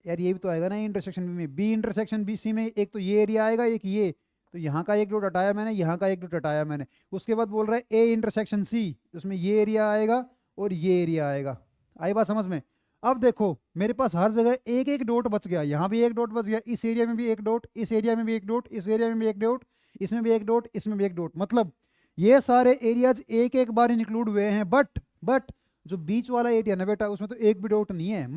यार ये भी तो आएगा ना इंटरसेक्शन बी में, बी इंटरसेक्शन बी सी में एक तो ये एरिया आएगा, एक ये, तो यहाँ का एक डॉट हटाया मैंने, यहाँ का एक डॉट हटाया मैंने। उसके बाद बोल रहा है ए इंटरसेक्शन सी, उसमें ये एरिया आएगा और ये एरिया आएगा। आई बात समझ में? अब देखो मेरे पास हर जगह एक एक डॉट बच गया, यहाँ भी एक डॉट बच गया, इस एरिया में भी एक डॉट, इस एरिया में भी एक डॉट, इस एरिया में भी एक डॉट, इसमें भी एक डॉट, इसमें भी एक डॉट। मतलब ये सारे एरियाज एक एक बार इंक्लूड हुए हैं, बट जो बीच वाला एरिया ना बेटा, उसमें तो एक भी डॉट नहीं है।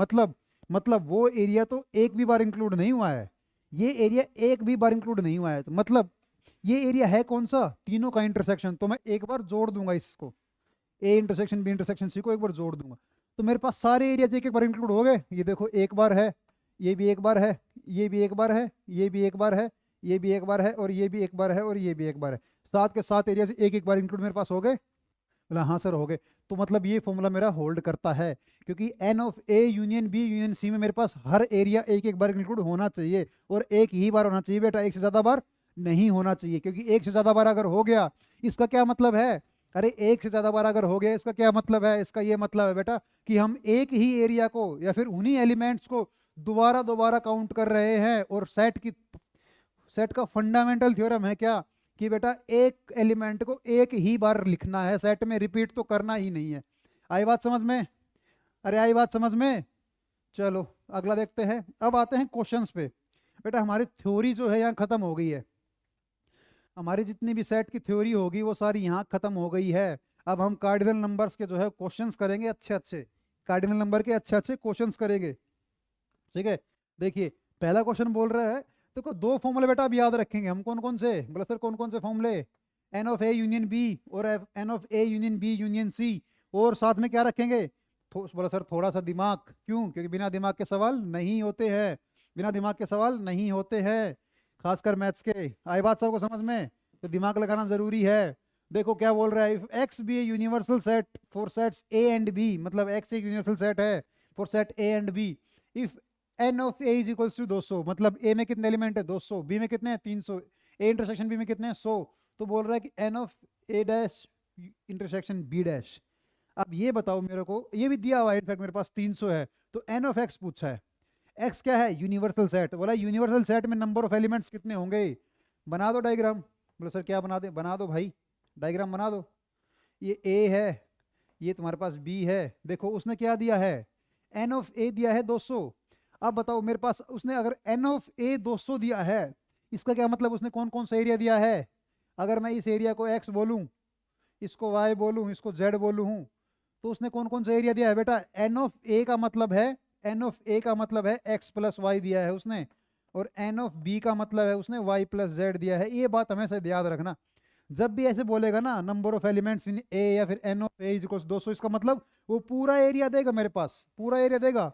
मतलब वो एरिया तो एक भी बार इंक्लूड नहीं हुआ है, ये एरिया एक भी बार इंक्लूड नहीं हुआ है। तो मतलब ये एरिया है कौन सा, तीनों का इंटरसेक्शन। तो मैं एक बार जोड़ दूंगा इसको, A intersection B intersection C को एक बार जोड़ दूंगा, तो मेरे पास सारे एरिया एक एक बार इंक्लूड हो गए। ये देखो एक बार है, ये भी एक बार है, ये भी एक बार है, ये भी एक बार है, ये भी एक बार है और ये भी एक बार है और ये भी एक बार है। सात के सात एरिया से एक एक बार इंक्लूड मेरे पास हो गए। बोला हाँ सर हो गए। तो मतलब ये फॉर्मूला मेरा होल्ड करता है, क्योंकि N of A union B union C में मेरे पास हर एरिया एक एक बार इंक्लूड होना चाहिए, और एक ही बार होना चाहिए बेटा, एक से ज़्यादा बार नहीं होना चाहिए। क्योंकि एक से ज़्यादा बार अगर हो गया, इसका क्या मतलब है, अरे एक से ज़्यादा बार अगर हो गया इसका क्या मतलब है, इसका ये मतलब है बेटा कि हम एक ही एरिया को या फिर उन्हीं एलिमेंट्स को दोबारा दोबारा काउंट कर रहे हैं। और सेट का फंडामेंटल थ्योरम है क्या, कि बेटा एक एलिमेंट को एक ही बार लिखना है सेट में, रिपीट तो करना ही नहीं है। आई बात समझ में? अरे आई बात समझ में? चलो अगला देखते हैं। अब आते हैं क्वेश्चंस पे। बेटा हमारी थ्योरी जो है यहाँ खत्म हो गई है, हमारी जितनी भी सेट की थ्योरी होगी वो सारी यहाँ खत्म हो गई है। अब हम कार्डिनल नंबर्स के जो है क्वेश्चंस करेंगे, अच्छे अच्छे कार्डिनल नंबर के अच्छे अच्छे क्वेश्चंस करेंगे। ठीक है, देखिए पहला क्वेश्चन बोल रहा है, देखो दो फॉर्मूले बेटा अब याद रखेंगे हम, कौन कौन से, बोला सर कौन कौन से फॉर्मूले, N of A union B और N of A union B union C, और साथ में क्या रखेंगे, बोला सर थोड़ा सा दिमाग, क्यों? क्योंकि बिना दिमाग के सवाल नहीं होते हैं, बिना दिमाग के सवाल नहीं होते हैं, खासकर मैथ्स के। आई बात सबको समझ में? तो दिमाग लगाना जरूरी है। देखो क्या बोल रहा है, if X be a universal set for sets A and B, मतलब एक्स एक यूनिवर्सल सेट है for set A and B, if N of A is equals to 200, मतलब ए में कितने एलिमेंट है 200, बी में कितने हैं 300, ए इंटरसेक्शन बी में कितने हैं 100। तो बोल रहा है कि N of A dash intersection B dash. अब ये बताओ मेरे को, ये भी दिया हुआ है इनफैक्ट मेरे पास 300 है, तो एन ऑफ एक्स पूछा है, एक्स क्या है यूनिवर्सल सेट, बोला यूनिवर्सल सेट में नंबर ऑफ एलिमेंट्स कितने होंगे, बना दो डायग्राम। बोला सर क्या बना दे, बना दो भाई डायग्राम बना दो। ये ए है, ये तुम्हारे पास बी है, देखो उसने क्या दिया है, एन ऑफ ए दिया है 200। अब बताओ मेरे पास उसने अगर एन ऑफ ए 200 दिया है, इसका क्या मतलब उसने कौन कौन सा एरिया दिया है। अगर मैं इस एरिया को एक्स बोलूँ, इसको वाई बोलूँ, इसको जेड बोलूँ, तो उसने कौन कौन सा एरिया दिया है बेटा। एन ऑफ ए का मतलब है, एन ऑफ ए का मतलब है एक्स प्लस वाई दिया है उसने, और एन ऑफ बी का मतलब है उसने वाई प्लस जेड दिया है। ये बात हमेशा याद रखना, जब भी ऐसे बोलेगा ना number of elements in A या फिर N of A is equals 200, इसका मतलब वो पूरा एरिया देगा मेरे पास, पूरा एरिया देगा,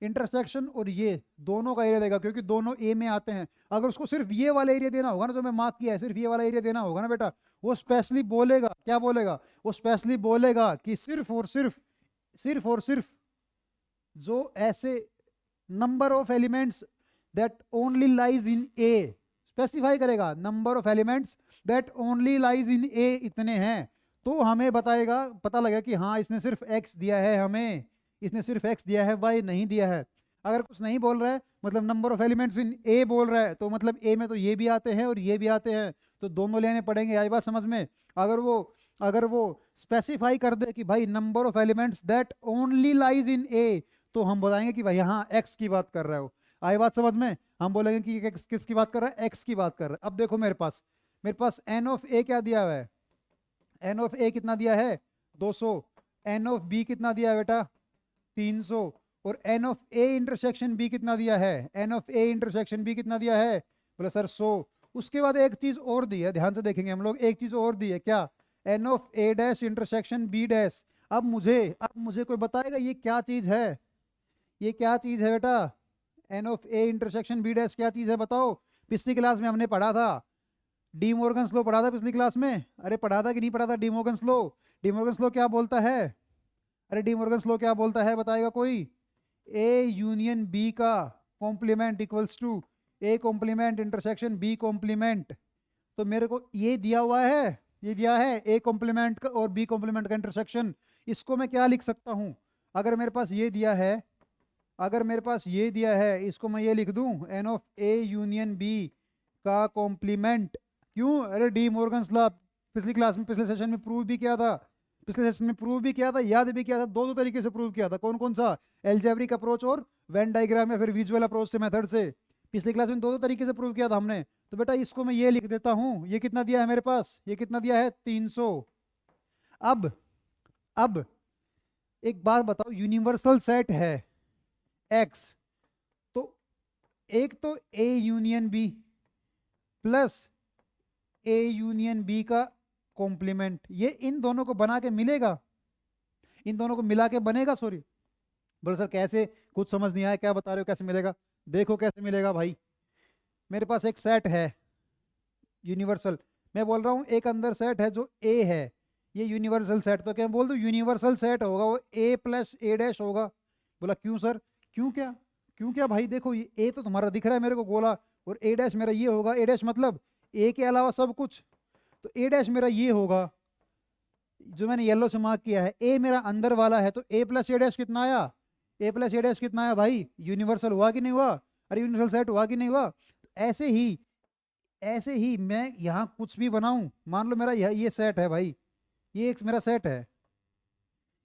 इंटरसेक्शन और ये दोनों का एरिया देगा, क्योंकि दोनों ए में आते हैं। अगर उसको सिर्फ ये वाला एरिया देना होगा ना, जो मैं मार्क किया है, सिर्फ ये वाला एरिया देना होगा ना बेटा, वो स्पेशली बोलेगा, क्या बोलेगा, वो स्पेशली बोलेगा कि सिर्फ और सिर्फ, सिर्फ और सिर्फ जो ऐसे number of elements that only lies in A, specify करेगा number of elements that only lies in A इतने हैं, तो हमें बताएगा, पता लगेगा कि हाँ इसने सिर्फ एक्स दिया है हमें, इसने सिर्फ एक्स दिया है, वाई नहीं दिया है। अगर कुछ नहीं बोल रहा है, मतलब नंबर ऑफ एलिमेंट्स इन ए बोल रहा है, तो मतलब ए में तो ये भी आते हैं और ये भी आते हैं, तो दोनों लेने पड़ेंगे। आई बात समझ में। अगर वो स्पेसिफाई कर दे कि भाई number of elements that only lies in A, तो हम बताएंगे कि भाई हाँ एक्स की बात कर रहे हो। आई बात समझ में। हम बोलेंगे कि किसकी बात कर रहा है, एक्स की बात कर रहा है। अब देखो मेरे पास एन ऑफ ए क्या दिया हुआ है, एन ऑफ ए कितना दिया है 200, एन ऑफ बी कितना दिया है बेटा 300, और N of A intersection B कितना दिया है, N of A intersection B कितना दिया है, बोला सर 100। उसके बाद एक चीज और दी है, ध्यान से देखेंगे हम लोग, एक चीज और दी है, क्या, N of A dash intersection B dash. अब मुझे कोई बताएगा ये क्या चीज है, ये क्या चीज है बेटा, N of A intersection B dash क्या चीज है बताओ। पिछली क्लास में हमने पढ़ा था, डी मॉर्गन्स लॉ पढ़ा था पिछली क्लास में। अरे पढ़ा था कि नहीं पढ़ा था D Morgan's law. D Morgan's law क्या बोलता है, अरे डी मॉर्गन्स लॉ क्या बोलता है बताएगा कोई। ए यूनियन बी का complement equals to A complement intersection B complement. तो मेरे को ये दिया हुआ है, ये दिया है ए कॉम्प्लीमेंट का और बी कॉम्प्लीमेंट का इंटरसेक्शन। इसको मैं क्या लिख सकता हूँ, अगर मेरे पास ये दिया है, अगर मेरे पास ये दिया है, इसको मैं ये लिख दूं N of A union B का कॉम्प्लीमेंट। क्यों, अरे डी मॉर्गन्स लॉ पिछली क्लास में, पिछले सेशन में प्रूव भी किया था, पिछले सेशन में प्रूव भी किया था, याद भी किया था, दो तरीके से प्रूव किया था। कौन कौन सा, एल्जेब्रिक अप्रोच और वेन डायग्राम या फिर विजुअल अप्रोच से, मेथड से। पिछली क्लास में दो तरीके से प्रूव किया था हमने। तो बेटा इसको मैं ये लिख देता हूँ, ये कितना दिया है मेरे पास, ये कितना दिया है 300। अब एक बात बताओ, यूनिवर्सल सेट है एक्स, तो एक तो A union B plus A union B का कॉम्प्लीमेंट, ये इन दोनों को बना के मिलेगा, इन दोनों को मिला के बनेगा, सॉरी। बोलो सर कैसे, कुछ समझ नहीं आया, क्या बता रहे हो कैसे मिलेगा। देखो कैसे मिलेगा भाई, मेरे पास एक सेट है यूनिवर्सल, मैं बोल रहा हूँ एक अंदर सेट है जो ए है, ये यूनिवर्सल सेट, तो क्या बोल दूँ यूनिवर्सल सेट होगा वो ए प्लस ए डैश होगा। बोला क्यों सर, क्यों क्या, क्यों क्या भाई, देखो ये ए तो तुम्हारा दिख रहा है मेरे को गोला, और ए डैश मेरा ये होगा, ए डैश मतलब ए के अलावा सब कुछ, तो ए डैश मेरा ये होगा जो मैंने येलो से मार्क किया है। ए मेरा अंदर वाला है, तो ए प्लस ए डैश कितना आया, ए प्लस ए डैश कितना आया भाई, यूनिवर्सल हुआ कि नहीं हुआ, अरे यूनिवर्सल सेट हुआ कि नहीं हुआ। ऐसे ही मैं यहाँ कुछ भी बनाऊं, मान लो मेरा ये सेट है भाई, ये एक मेरा सेट है,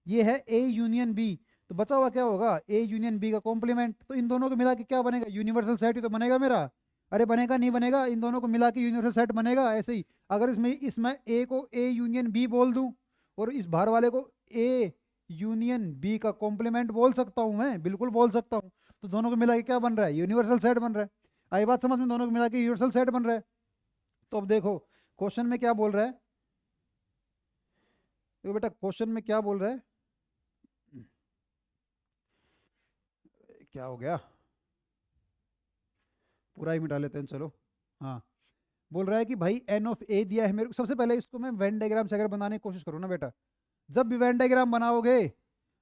ये है ए यूनियन बी, तो बचा हुआ क्या होगा, ए यूनियन बी का कॉम्प्लीमेंट। तो इन दोनों को मिला के क्या बनेगा, यूनिवर्सल सेट ही तो बनेगा मेरा। अरे बनेगा नहीं बनेगा, इन दोनों को मिला के यूनिवर्सल सेट बनेगा। ऐसे ही अगर इसमें ए को ए यूनियन बी बोल दूं और इस बाहर वाले को ए यूनियन बी का कॉम्प्लीमेंट बोल सकता हूं, मैं बिल्कुल बोल सकता हूं। तो दोनों को मिला के क्या बन रहा है, यूनिवर्सल सेट बन रहा है। आई बात समझ में, दोनों को मिला के यूनिवर्सल सेट बन रहा है। तो अब देखो क्वेश्चन में क्या बोल रहा है, देखो बेटा क्वेश्चन में क्या बोल रहा है, क्या हो गया, पूरा ही मिटा लेते हैं चलो। हाँ, बोल रहा है कि भाई एन ऑफ ए दिया है मेरे को। सबसे पहले इसको मैं वेन डायग्राम से अगर बनाने की कोशिश करूँ ना बेटा, जब भी वेन डायग्राम बनाओगे,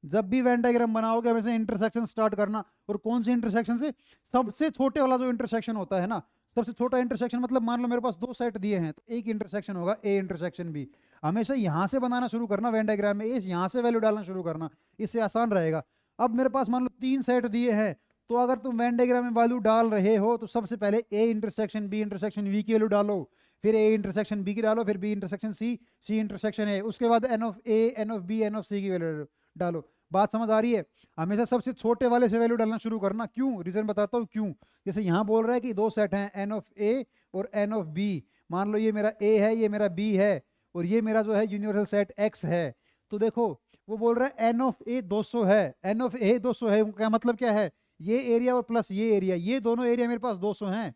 जब भी वेन डायग्राम बनाओगे हमेशा इंटरसेक्शन स्टार्ट करना। और कौन से इंटरसेक्शन से, सबसे छोटे वाला जो इंटरसेक्शन होता है ना, सबसे छोटा इंटरसेक्शन, मतलब मान लो मेरे पास दो सेट दिए हैं, तो एक इंटरसेक्शन होगा ए इंटरसेक्शन बी। हमेशा यहाँ से बनाना शुरू करना वेन डायग्राम में, यहाँ से वैल्यू डालना शुरू करना, इससे आसान रहेगा। अब मेरे पास मान लो 3 सेट दिए हैं, तो अगर तुम वेन डायग्राम में वैल्यू डाल रहे हो तो सबसे पहले A intersection B intersection V की वैल्यू डालो, फिर ए इंटरसेक्शन बी की डालो, फिर B intersection C, C intersection A, उसके बाद N of A N of B N of C की वैल्यू डालो। बात समझ आ रही है? हमेशा सबसे छोटे वाले से वैल्यू डालना शुरू करना। क्यों? रीजन बताता हूँ क्यों। जैसे यहाँ बोल रहा है कि दो सेट हैं एन ऑफ ए और एन ऑफ बी। मान लो ये मेरा ए है, ये मेरा बी है, और ये मेरा जो है यूनिवर्सल सेट एक्स है। तो देखो वो बोल रहा है एन ऑफ ए 200 है, एन ऑफ ए 200 है, क्या मतलब क्या है? ये एरिया और प्लस ये एरिया, ये दोनों एरिया मेरे पास 200 हैं।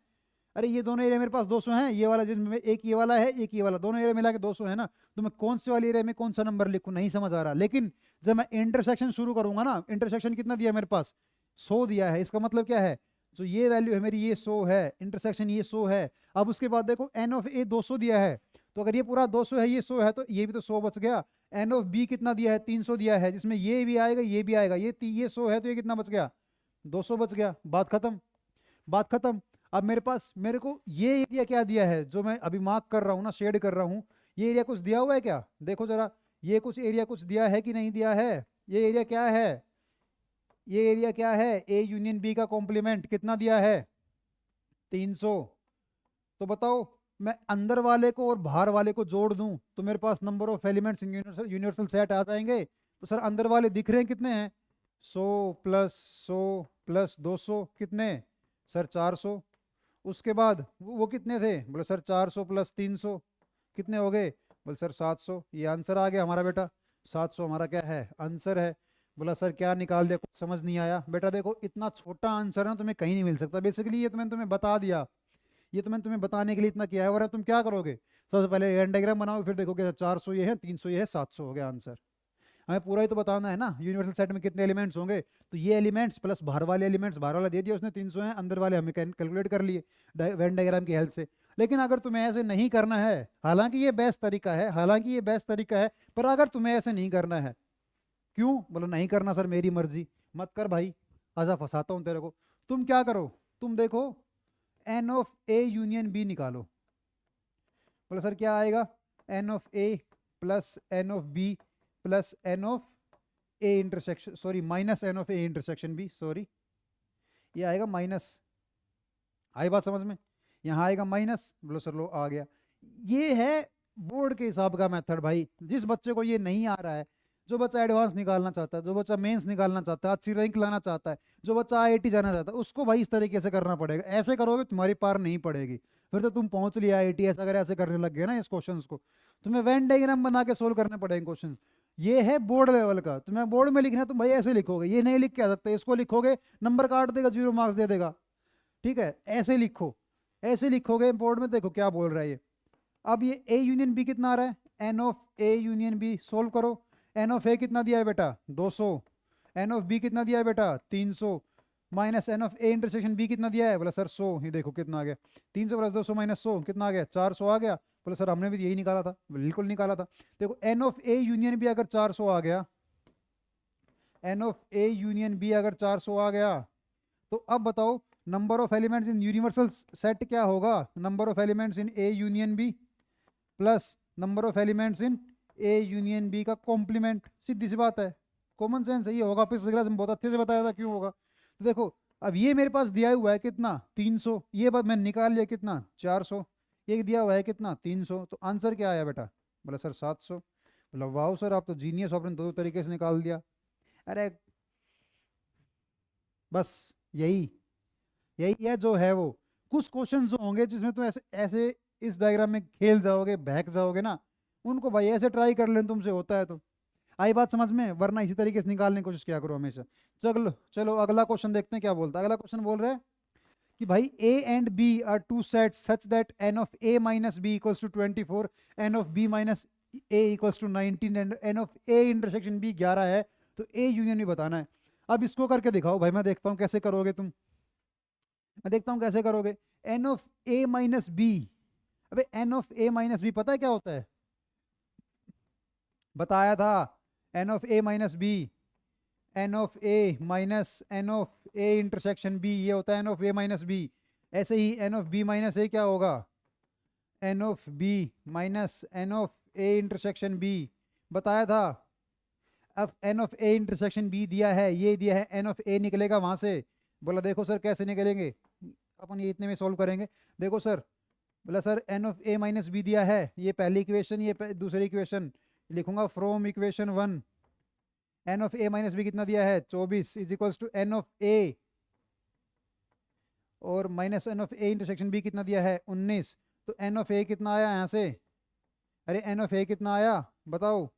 अरे ये दोनों एरिया मेरे पास 200 हैं, ये वाला जिनमें एक ये वाला है एक ये वाला, दोनों एरिया मिला के 200 है ना। तो मैं कौन से वाले एरिया में कौन सा नंबर लिखूं, नहीं समझ आ रहा। लेकिन जब मैं इंटरसेक्शन शुरू करूंगा ना, इंटरसेक्शन कितना दिया मेरे पास? 100 दिया है। इसका मतलब क्या है? जो ये वैल्यू है मेरी ये 100 है, इंटरसेक्शन ये 100 है। अब उसके बाद देखो एन ऑफ ए 200 दिया है, तो अगर ये पूरा 200 है, ये 100 है, तो ये भी तो 100 बच गया। एन ऑफ बी कितना दिया है? 300 दिया है, जिसमें ये भी आएगा ये भी आएगा, ये 100 है, तो ये कितना बच गया? 200 बच गया। बात खत्म, बात खत्म। अब मेरे को ये एरिया क्या दिया है जो मैं अभी मार्क कर रहा हूँ ना, शेड कर रहा हूँ, ये एरिया कुछ दिया हुआ है क्या? देखो जरा, ये कुछ एरिया कुछ दिया है कि नहीं दिया है? ये एरिया क्या है? ये एरिया क्या है? ए यूनियन बी का कॉम्प्लीमेंट कितना दिया है? 300। तो बताओ, मैं अंदर वाले को और बाहर वाले को जोड़ दूं तो मेरे पास number of elements in universal set आ जाएंगे। तो सर अंदर वाले दिख रहे हैं कितने हैं? 100 प्लस 100 प्लस 200 कितने? सर 400। उसके बाद वो कितने थे? बोले सर 400 प्लस 300 कितने हो गए? बोले सर 700। ये आंसर आ गया हमारा बेटा, 700 हमारा क्या है? आंसर है। बोला सर क्या निकाल दिया, कुछ समझ नहीं आया। बेटा देखो इतना छोटा आंसर है ना, तुम्हें कहीं नहीं मिल सकता। बेसिकली ये तो मैंने तुम्हें बता दिया, ये तो मैंने तुम्हें बताने के लिए इतना किया है। वरना तुम क्या करोगे? सबसे पहले वेन डायग्राम बनाओगे, फिर देखोगे 400 ये है, 300 ये है, 700 हो गया आंसर। हमें पूरा ही तो बताना है ना यूनिवर्सल सेट में कितने एलिमेंट्स होंगे। तो ये एलिमेंट्स प्लस बाहर वाले एलिमेंट्स, बाहर वाला दे दिया उसने 300 है, अंदर वाले हमें कैलकुलेट कर लिए वेन डायग्राम की हेल्प से। लेकिन अगर तुम्हें ऐसे नहीं करना है, हालांकि ये बेस्ट तरीका है, हालांकि ये बेस्ट तरीका है, पर अगर तुम्हें ऐसे नहीं करना है, क्यों? बोलो नहीं करना सर मेरी मर्जी। मत कर भाई, आजा फंसाता हूँ तेरे को। तुम क्या करो, तुम देखो N of A union B निकालो। बोलो सर क्या आएगा? N of A plus N of B plus N of A intersection, sorry minus N of A intersection B, sorry ये आएगा माइनस। आई बात समझ में? यहाँ आएगा माइनस। बोलो सर लो आ गया। ये है बोर्ड के हिसाब का मेथड भाई। जिस बच्चे को ये नहीं आ रहा है, जो बच्चा एडवांस निकालना चाहता है, जो बच्चा मेंस निकालना चाहता है, अच्छी रैंक लाना चाहता है, जो बच्चा आईआईटी जाना चाहता है, उसको भाई इस तरीके से करना पड़ेगा। ऐसे करोगे तुम्हारी पार नहीं पड़ेगी। फिर तो तुम पहुंच लिया आईआईटी, ऐसा अगर ऐसे करने लग गए ना इस क्वेश्चन को, तुम्हें वेन डायग्राम बना के सोल्व करने पड़ेंगे क्वेश्चन। ये है बोर्ड लेवल का, तुम्हें बोर्ड में लिखना है तुम भाई ऐसे लिखोगे, ये नहीं लिख के आ सकते। इसको लिखोगे नंबर काट देगा, 0 मार्क्स दे देगा। ठीक है, ऐसे लिखो, ऐसे लिखोगे बोर्ड में। देखो क्या बोल रहा है ये। अब ये ए यूनियन बी कितना आ रहा है? N of A union B solve करो। एन ऑफ ए कितना दिया है बेटा? 200। एन ऑफ बी कितना दिया है बेटा? 300। Minus N of A intersection B कितना दिया है? बोला सर 100। ये देखो कितना आ गया, 300 प्लस 200 माइनस 100 कितना आ गया? 400 आ गया। बोला सर हमने भी यही निकाला था। बिल्कुल निकाला था। देखो N of A union B अगर 400 आ गया, N of A union B अगर 400 आ गया, तो अब बताओ number of elements in universal set क्या होगा? Number of elements in A union B plus number of elements in A union B का कॉम्प्लीमेंट। सीधी सी बात है, कॉमन सेंस है, ये होगा। पिछले क्लास में बहुत अच्छे से बताया था क्यों होगा। तो देखो अब ये मेरे पास दिया हुआ है कितना? 300। ये बात मैंने निकाल लिया कितना? 400। ये दिया हुआ है कितना? 300। तो आंसर क्या आया बेटा? बोला सर 700। बोला वाह सर आप तो जीनियस, आपने दो तरीके से निकाल दिया। अरे बस यही यही है जो है वो। कुछ क्वेश्चन जो होंगे जिसमें तुम ऐसे ऐसे इस डायग्राम में खेल जाओगे, बहक जाओगे ना, उनको भाई ऐसे ट्राई कर लेना तुमसे होता है तो। आई बात समझ में? वरना इसी तरीके से निकालने की कोशिश किया करो हमेशा। चलो चलो अगला क्वेश्चन देखते हैं क्या बोलता है। अगला क्वेश्चन बोल रहा है कि भाई A and B are two sets such that N of A minus B equals to 24, N of B minus A equals to 19 and N of A intersection B 11 है। तो ए यूनियन भी बताना है। अब इसको करके दिखाओ भाई, मैं देखता हूँ कैसे करोगे तुम, मैं देखता हूँ कैसे करोगे। N of A minus B, अबे N of A minus B पता है क्या होता है? बताया था। N of A minus B, N of A minus N of A intersection B, ये होता है N of A minus B. ऐसे ही N of B minus A क्या होगा? N of B minus N of A intersection B, बताया था। अब N of A intersection B दिया है, ये दिया है, एन ऑफ ए निकलेगा वहां से। बोला देखो सर कैसे निकलेंगे, अपन ये इतने में सॉल्व करेंगे। देखो सर, बोला sir N of A minus B दिया है, ये पहली इक्वेशन, ये दूसरी इक्वेशन लिखूंगा from equation 1। N of A minus B कितना दिया है 24 is equals to N of A और minus N of A intersection B कितना दिया है 19। तो एन ऑफ ए कितना आया यहाँ से, अरे एन ऑफ ए कितना आया बताओ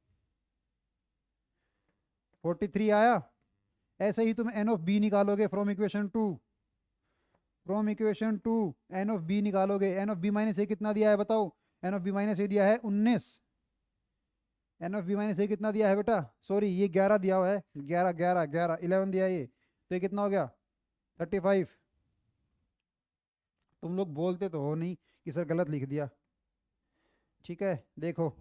43 आया। ऐसे ही तुम एन ऑफ बी निकालोगे from equation two, from equation two N of B निकालोगे। N of B minus A कितना दिया है बताओ, N of B minus A दिया है 19। N of B minus A कितना दिया है बेटा, सॉरी ये 11 दिया हुआ है, 11 11 11 11 दिया है ये, तो ये कितना हो गया 35। तुम लोग बोलते तो हो नहीं कि सर गलत लिख दिया, ठीक है देखो।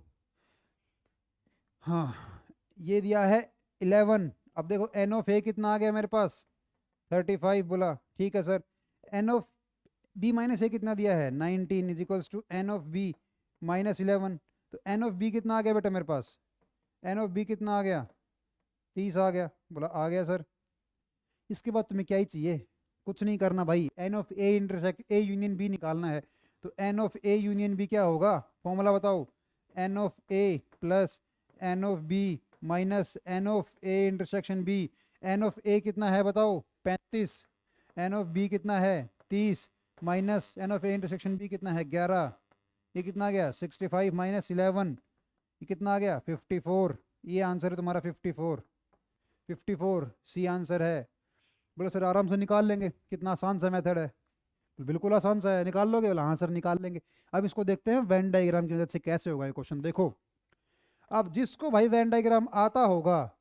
हाँ ये दिया है 11। अब देखो एन ऑफ ए कितना आ गया मेरे पास 35 बोला, ठीक है sir. N of B minus A कितना दिया है 19 is equals to N of B minus 11। तो एन ऑफ बी कितना आ गया बेटा मेरे पास, एन ऑफ बी कितना आ गया 30 आ गया, बोला आ गया सर। इसके बाद तुम्हें क्या ही चाहिए, कुछ नहीं करना भाई, N of A intersect A union B निकालना है। तो N of A union B क्या होगा, फॉर्मूला बताओ, N of A plus N of B minus N of A intersection B. N of A कितना है बताओ 35, एन ऑफ बी कितना है 30 minus N of A intersection B कितना है 11, ये कितना आ गया 65 माइनस 11, ये कितना आ गया 54। ये आंसर है तुम्हारा 54, 54 सी आंसर है। बोले सर आराम से निकाल लेंगे, कितना आसान सा मेथड है। बिल्कुल आसान सा है, निकाल लोगे, बोला हाँ सर निकाल लेंगे। अब इसको देखते हैं वेन डायग्राम की मदद से कैसे होगा ये क्वेश्चन। देखो अब जिसको भाई वेन डायग्राम आता होगा,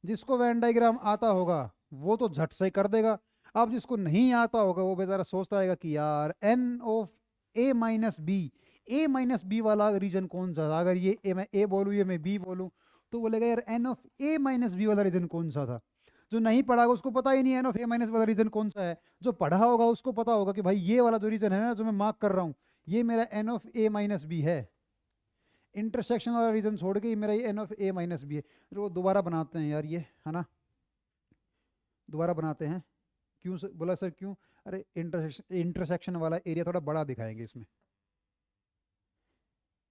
जिसको वेन डायग्राम आता होगा वो तो झट से कर देगा। अब जिसको नहीं आता होगा वो बेचारा सोचता है कि यार N of A minus B, A minus B वाला रीजन कौन सा था, अगर ये मैं ए बोलूँ ये मैं बी बोलूँ तो बोलेगा यार N of A minus B वाला रीजन कौन सा था। जो नहीं पढ़ा होगा उसको पता ही नहीं एन ऑफ ए माइनस वाला रीजन कौन सा है। जो पढ़ा होगा उसको पता होगा कि भाई ये वाला जो रीजन है ना जो मैं मार्क कर रहा हूँ ये मेरा N of A minus B है। इंटरसेक्शन वाला रीजन छोड़ के ये मेरा ये N of A minus B है। फिर वो दोबारा बनाते हैं यार ये, है ना, दोबारा बनाते हैं। क्यों बोला सर क्यों, अरे इंटरसेक्शन वाला एरिया थोड़ा बड़ा दिखाएंगे इसमें।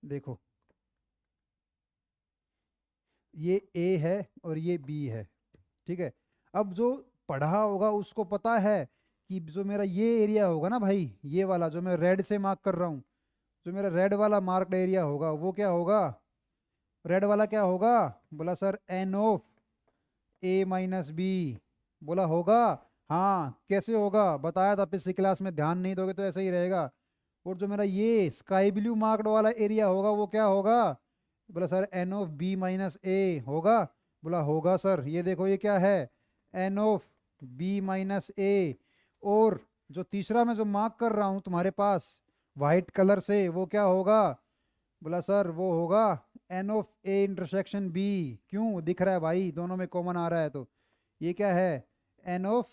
देखो ये ए है और ये बी है, ठीक है। अब जो पढ़ा होगा उसको पता है कि जो मेरा ये एरिया होगा ना भाई, ये वाला जो मैं रेड से मार्क कर रहा हूँ, जो मेरा रेड वाला मार्क्ड एरिया होगा वो क्या होगा, रेड वाला क्या होगा, बोला sir N of A minus B, बोला होगा। हाँ कैसे होगा बताया था पिछली क्लास में, ध्यान नहीं दोगे तो ऐसा ही रहेगा। और जो मेरा ये स्काई ब्लू मार्क्ड वाला एरिया होगा वो क्या होगा, बोला sir N of B minus A होगा, बोला होगा सर। ये देखो ये क्या है N of B minus A. और जो तीसरा मैं जो मार्क कर रहा हूँ तुम्हारे पास वाइट कलर से वो क्या होगा, बोला सर वो होगा N of A intersection B. क्यों दिख रहा है भाई, दोनों में कॉमन आ रहा है, तो ये क्या है N of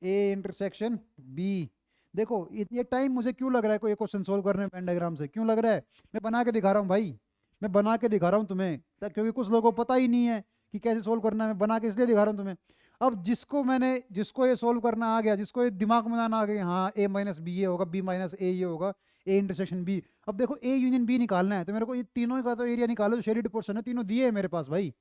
A intersection B. देखो ये टाइम मुझे क्यों लग रहा है कोई क्वेश्चन सोल्व करने में पेन डायग्राम से, क्यों लग रहा है, मैं बना के दिखा रहा हूँ भाई, मैं बना के दिखा रहा हूँ तुम्हें, क्योंकि कुछ लोगों को पता ही नहीं है कि कैसे सोल्व करना है, मैं बना के इसलिए दिखा रहा हूँ तुम्हें। अब जिसको ये सोल्व करना आ गया, जिसको ये दिमाग में बनाना आ गया, हाँ ए माइनस बी ये होगा, बी माइनस ए ये होगा, ए इंटरसेक्शन बी। अब देखो ए यूनियन बी निकालना है तो मेरे को ये तीनों का तो एरिया निकालो, जो शेडेड पोर्शन है तीनों दिए है मेरे पास भाई,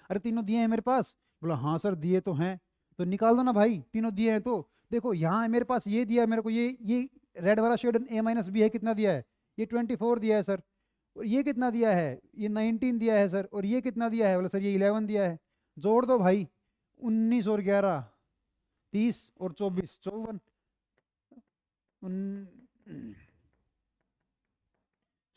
अरे तीनों दिए हैं मेरे पास, बोला हाँ सर दिए तो हैं, तो निकाल दो ना भाई, तीनों दिए हैं तो। देखो यहाँ मेरे पास ये दिया है मेरे को, ये रेड वाला शेड ए माइनस बी है, कितना दिया है ये 24 दिया है सर। और ये कितना दिया है ये 19 दिया है सर। और ये कितना दिया है, बोला सर ये 11 दिया है। जोड़ दो भाई 19 और 11 30 और 24 54,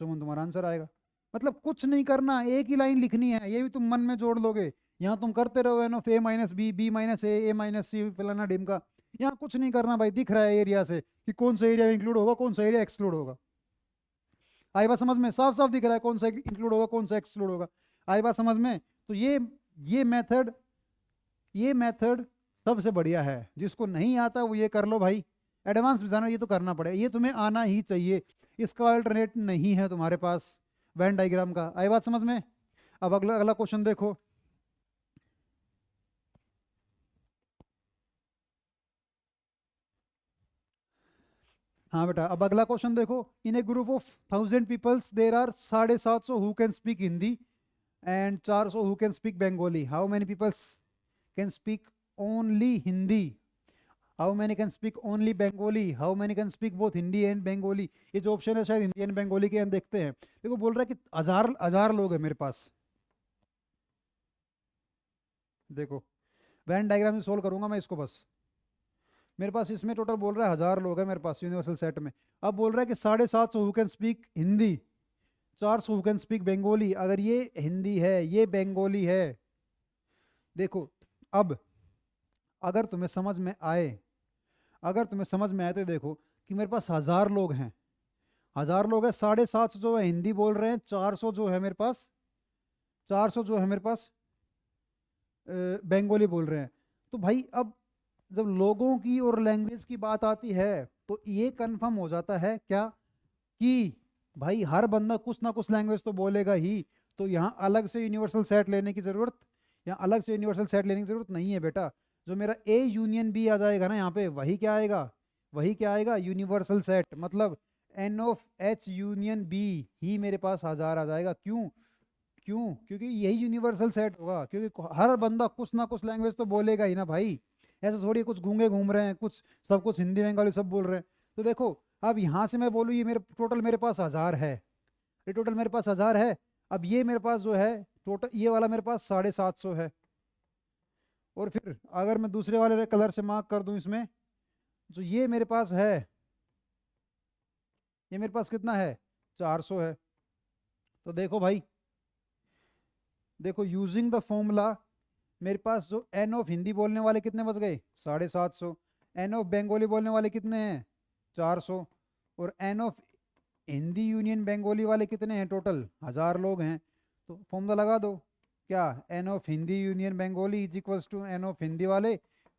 54 तुम्हारा आंसर आएगा। मतलब कुछ नहीं करना, एक ही लाइन लिखनी है, ये भी तुम मन में जोड़ लोगे। यहाँ तुम करते रहो N of A minus B, B minus A minus C फलाना डिम का। यहाँ कुछ नहीं करना भाई, दिख रहा है एरिया से कि कौन सा एरिया इंक्लूड होगा कौन सा एरिया एक्सक्लूड होगा। आई बात समझ में, साफ साफ दिख रहा है कौन सा इंक्लूड होगा कौन सा एक्सक्लूड होगा। आई बात समझ में। तो ये मेथड ये मेथड सबसे बढ़िया है, जिसको नहीं आता वो ये कर लो भाई। एडवांस में जाना ये तो करना पड़ेगा, ये तुम्हें आना ही चाहिए, इसका अल्टरनेट नहीं है तुम्हारे पास वेन डायग्राम का। आई बात समझ में। अब अगला अगला क्वेश्चन देखो। हाँ बेटा अब अगला क्वेश्चन देखो। In a group of 1000 peoples there are 750 who can speak Hindi and 400 who can speak Bengali, how many peoples can speak only Hindi, how many can speak only Bengali, how many can speak both Hindi and Bengali. ये जो ऑप्शन है शायद हिंदी एंड बंगाली के हम देखते हैं। देखो बोल रहा है कि हजार हजार लोग हैं मेरे पास। देखो वैन डायग्राम से सोल्व करूंगा मैं इसको बस। मेरे पास इसमें टोटल बोल रहा है 1000 लोग हैं मेरे पास यूनिवर्सल सेट में। अब बोल रहा है कि 750 who can speak Hindi, 400 who can speak Bengali. अगर ये हिंदी है ये बंगाली है, देखो अब अगर तुम्हें समझ में आए, अगर तुम्हें समझ में आए तो देखो कि मेरे पास 1000 लोग हैं, 1000 लोग हैं, 750 जो है हिंदी बोल रहे हैं, 400 जो है मेरे पास, 400 जो है मेरे पास बंगाली बोल रहे हैं। तो भाई अब जब लोगों की और लैंग्वेज की बात आती है तो ये कंफर्म हो जाता है क्या कि भाई हर बंदा कुछ ना कुछ लैंग्वेज तो बोलेगा ही। तो यहाँ अलग से यूनिवर्सल सेट लेने की ज़रूरत, यहाँ अलग से यूनिवर्सल सेट लेने की ज़रूरत नहीं है बेटा। जो मेरा ए यूनियन बी आ जाएगा ना यहाँ पे, वही क्या आएगा, वही क्या आएगा, यूनिवर्सल सेट। मतलब N of H union B ही मेरे पास 1000 आ जाएगा। क्यों, क्यों, क्योंकि यही यूनिवर्सल सेट होगा, क्योंकि हर बंदा कुछ ना कुछ लैंग्वेज तो बोलेगा ही ना भाई। ऐसा थोड़ी कुछ गूंगे घूम रहे हैं, कुछ सब कुछ हिंदी बंगाली सब बोल रहे हैं। तो देखो अब यहाँ से मैं बोलूँ ये मेरे टोटल मेरे पास 1000 है, ये टोटल मेरे पास 1000 है। अब ये मेरे पास जो है टोटल ये वाला मेरे पास 750 है। और फिर अगर मैं दूसरे वाले कलर से मार्क कर दूं इसमें, जो ये मेरे पास है, ये मेरे पास कितना है, 400 है। तो देखो भाई, देखो यूजिंग द फॉर्मूला मेरे पास जो एन ऑफ हिंदी बोलने वाले कितने बच गए, 750। एन ऑफ बंगाली बोलने वाले कितने हैं, 400। और N of Hindi union Bengali वाले कितने हैं, टोटल 1000 लोग हैं। तो फॉर्मूला लगा दो, क्या, N of Hindi union Bengali is equals to N of Hindi वाले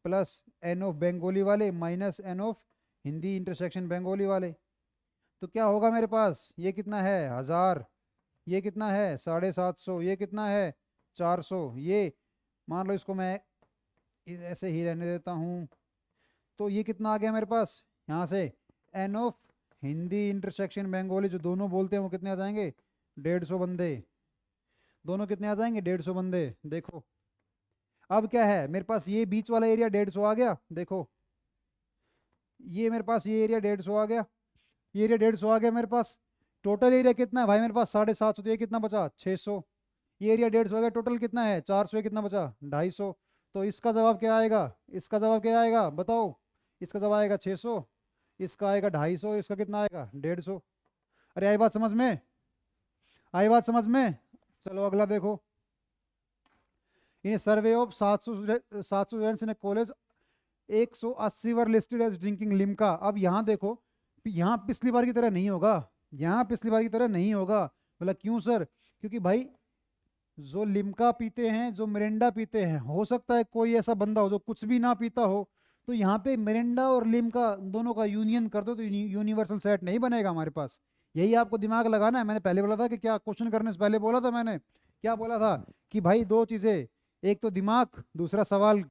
प्लस एन ऑफ बंगाली वाले minus N of Hindi intersection Bengali वाले। तो क्या होगा मेरे पास, ये कितना है 1000, ये कितना है 750, ये कितना है 400, ये मान लो इसको मैं ऐसे ही रहने देता हूँ। तो ये कितना आ गया मेरे पास यहाँ से, N of Hindi intersection Bengali जो दोनों बोलते हैं वो कितने आ जाएंगे, 150 बंदे। दोनों कितने आ जाएंगे, 150 बंदे। देखो अब क्या है मेरे पास, ये बीच वाला एरिया 150 आ गया। देखो ये मेरे पास ये एरिया 150 आ गया, ये एरिया 150 आ गया मेरे पास। टोटल एरिया कितना है भाई मेरे पास, 750। तो ये कितना बचा, 600। ये एरिया 150 आ गया, टोटल कितना है 400, ये कितना बचा 250। तो इसका जवाब क्या आएगा, इसका जवाब क्या आएगा बताओ, इसका जवाब आएगा 600, इसका आएगा 250, इसका कितना आएगा 150। अरे आई बात समझ में, आई बात समझ में। चलो अगला देखो, in survey of 700 students in college 180 were listed as drinking Limca. अब यहाँ देखो, यहाँ पिछली बार की तरह नहीं होगा, यहाँ पिछली बार की तरह नहीं होगा। बोला क्यों सर, क्योंकि भाई जो लिम्का पीते हैं, जो मिरिंडा पीते हैं, हो सकता है कोई ऐसा बंदा हो जो कुछ भी ना पीता हो। तो यहाँ पे मिरिंडा और लिम्का दोनों का यूनियन कर दो तो यूनिवर्सल सेट नहीं बनेगा हमारे पास। यही आपको दिमाग लगाना है। मैंने पहले बोला था कि क्या, क्वेश्चन करने से पहले बोला था मैंने, क्या बोला था कि भाई दो चीज़ें, एक तो दिमाग, दूसरा सवाल।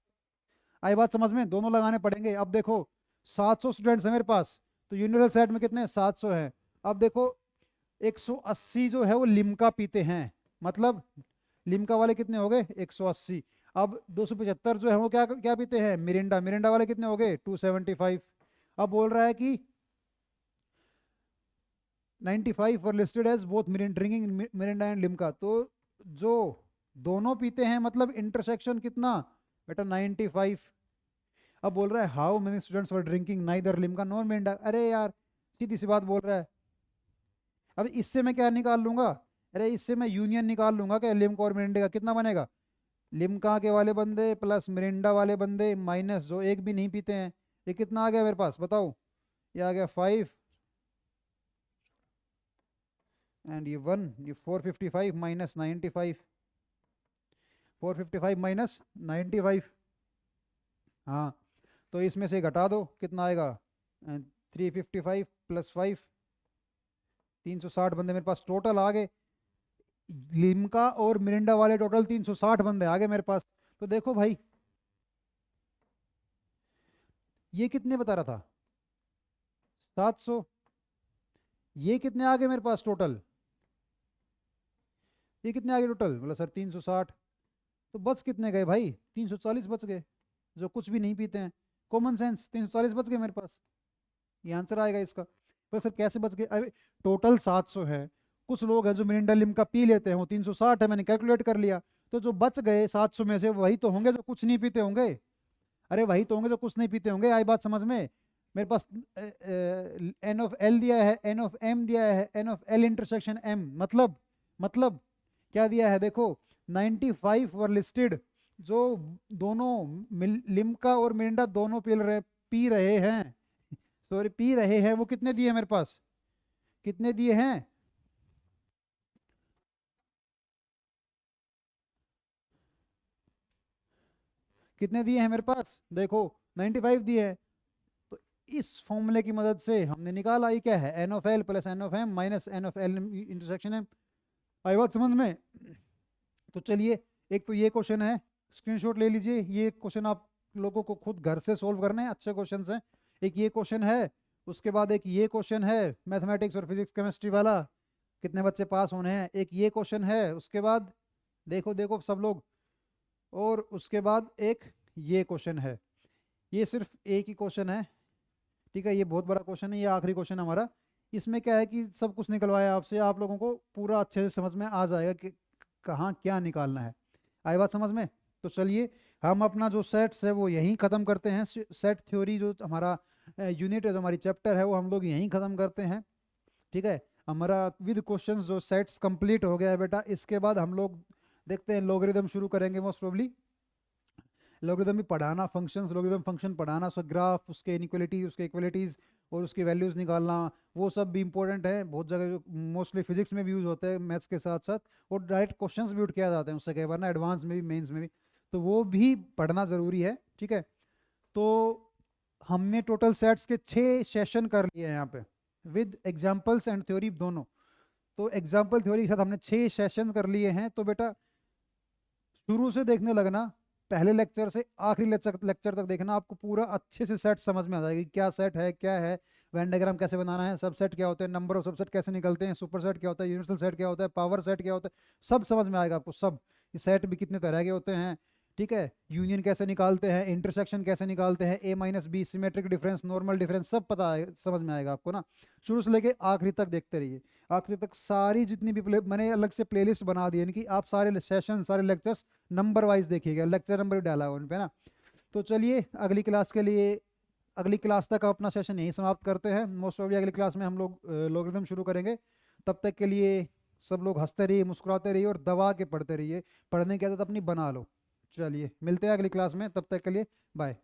आई बात समझ में, दोनों लगाने पड़ेंगे। अब देखो 700 स्टूडेंट्स हैं मेरे पास, तो यूनिवर्सल सेट में कितने, 700 हैं। अब देखो 180 जो है वो लिम्का पीते हैं, मतलब लिम्का वाले कितने हो गए 180। अब 275 जो है वो क्या क्या पीते हैं, मिरिंडा, मिरिंडा वाले कितने हो गए 275। अब बोल रहा है कि 95 were listed as both drinking Mirinda and Limca. तो जो दोनों पीते हैं मतलब इंटरसेक्शन कितना बेटा 95। अब बोल रहा है how many students were drinking neither Limca nor Mirinda. अरे यार सीधी सी बात बोल रहा है। अब इससे मैं क्या निकाल लूंगा, अरे इससे मैं यूनियन निकाल लूंगा कि लिम्का और मिरिंडा का कितना बनेगा, लिम्का के वाले बंदे प्लस मिरिंडा वाले बंदे माइनस जो एक भी नहीं पीते हैं। ये कितना आ गया मेरे पास बताओ, ये आ गया 5 एंड ये 1, ये 455 माइनस 95, 455 माइनस 95। हाँ तो इसमें से घटा दो कितना आएगा, 355 प्लस 5, 360 बंदे मेरे पास टोटल आ गए। लिम्का और मिरिंडा वाले टोटल 360 बंदे आ गए मेरे पास। तो देखो भाई ये कितने बता रहा था 700, ये कितने आ गए मेरे पास टोटल, ये कितने आ गए टोटल? बोला सर 360। तो बच कितने गए भाई? 340 बच गए, जो कुछ भी नहीं पीते हैं। कॉमन सेंस, 340 बच गए मेरे पास, ये आंसर आएगा इसका। पर सर कैसे बच गए? अरे टोटल 700 है, कुछ लोग हैं जो मिरिंडा लिम्का पी लेते हैं, वो 360 है, मैंने कैलकुलेट कर लिया। तो जो बच गए 700 में से वही तो होंगे जो कुछ नहीं पीते होंगे। अरे वही तो होंगे जो कुछ नहीं पीते होंगे, आई बात समझ में? मेरे पास एन ऑफ एल दिया है, एन ऑफ एम दिया है, N of L intersection M, मतलब क्या दिया है देखो, 95 वर लिस्टेड, जो दोनों लिम्का और मिरिंडा दोनों पी रहे हैं, सॉरी पी रहे हैं, वो कितने दिए मेरे पास? कितने दिए हैं? कितने दिए हैं मेरे पास देखो? 95 दिए हैं। तो इस फॉर्मूले की मदद से हमने निकाला, ये क्या है, N of L plus N of M minus N of L intersection M. आई बात समझ में? तो चलिए, एक तो ये क्वेश्चन है, स्क्रीनशॉट ले लीजिए, ये क्वेश्चन आप लोगों को खुद घर से सोल्व करने हैं, अच्छे क्वेश्चन हैं। एक ये क्वेश्चन है, उसके बाद एक ये क्वेश्चन है मैथमेटिक्स और फिजिक्स केमिस्ट्री वाला, कितने बच्चे पास होने हैं, एक ये क्वेश्चन है, उसके बाद देखो देखो सब लोग, और उसके बाद एक ये क्वेश्चन है। ये सिर्फ एक ही क्वेश्चन है, ठीक है, ये बहुत बड़ा क्वेश्चन है, ये आखिरी क्वेश्चन है हमारा। इसमें क्या है कि सब कुछ निकलवाया आपसे, आप लोगों को पूरा अच्छे से समझ में आ जाएगा कि कहाँ क्या निकालना है। आई बात समझ में? तो चलिए, हम अपना जो सेट्स है वो यहीं ख़त्म करते हैं। सेट थ्योरी जो हमारा यूनिट है, जो हमारी चैप्टर है, वो हम लोग यहीं ख़त्म करते हैं, ठीक है। हमारा विद क्वेश्चंस जो सेट्स कंप्लीट हो गया है बेटा, इसके बाद हम लोग देखते हैं लोगरिदम शुरू करेंगे मोस्ट प्रोबली। लोगरिदम भी पढ़ाना, फंक्शंस, लोगरिदम फंक्शन पढ़ाना, उसका ग्राफ, उसके इनइक्वलिटी, उसके इक्वलिटीज़ और उसकी वैल्यूज़ निकालना, वो सब भी इंपॉर्टेंट है बहुत जगह, जो मोस्टली फिजिक्स में भी यूज़ होते हैं मैथ्स के साथ साथ, और डायरेक्ट क्वेश्चंस भी उठ के आ जाते हैं उससे कई बार ना, एडवांस में भी, मेंस में भी, तो वो भी पढ़ना ज़रूरी है, ठीक है। तो हमने टोटल सेट्स के 6 सेशन कर लिए हैं यहाँ पे, विद एग्जाम्पल्स एंड थ्योरी दोनों। तो एग्जाम्पल थ्योरी के साथ हमने 6 सेशन कर लिए हैं। तो बेटा शुरू से देखने लगना, पहले लेक्चर से आखिरी लेक्चर लेक्चर तक देखना, आपको पूरा अच्छे से सेट समझ में आ जाएगी, क्या सेट है, क्या है, वेन डायग्राम कैसे बनाना है, सब सेट क्या होते हैं, नंबर ऑफ सबसेट कैसे निकलते हैं, सुपर सेट क्या होता है, यूनिवर्सल सेट क्या होता है, पावर सेट क्या होता है, सब समझ में आएगा आपको सब। ये सेट भी कितने तरह के होते हैं, ठीक है, यूनियन कैसे निकालते हैं, इंटरसेक्शन कैसे निकालते हैं, A minus B, symmetric difference, normal difference, सब पता है, समझ में आएगा आपको ना। शुरू से लेके आखिरी तक देखते रहिए, आखिरी तक सारी जितनी भी मैंने अलग से प्लेलिस्ट बना दी है इनकी, आप सारे सेशन, सारे लेक्चर्स नंबर वाइज देखिएगा, लेक्चर नंबर भी डाला है उन पे ना। तो चलिए, अगली क्लास के लिए, अगली क्लास तक अपना सेशन यहीं समाप्त करते हैं। मोस्ट प्रॉब्ली अगली क्लास में हम लोग लॉगरिथम शुरू करेंगे। तब तक के लिए सब लोग हंसते रहिए, मुस्कुराते रहिए और दबा के पढ़ते रहिए, पढ़ने की आदत अपनी बना लो। चलिए मिलते हैं अगली क्लास में, तब तक के लिए बाय।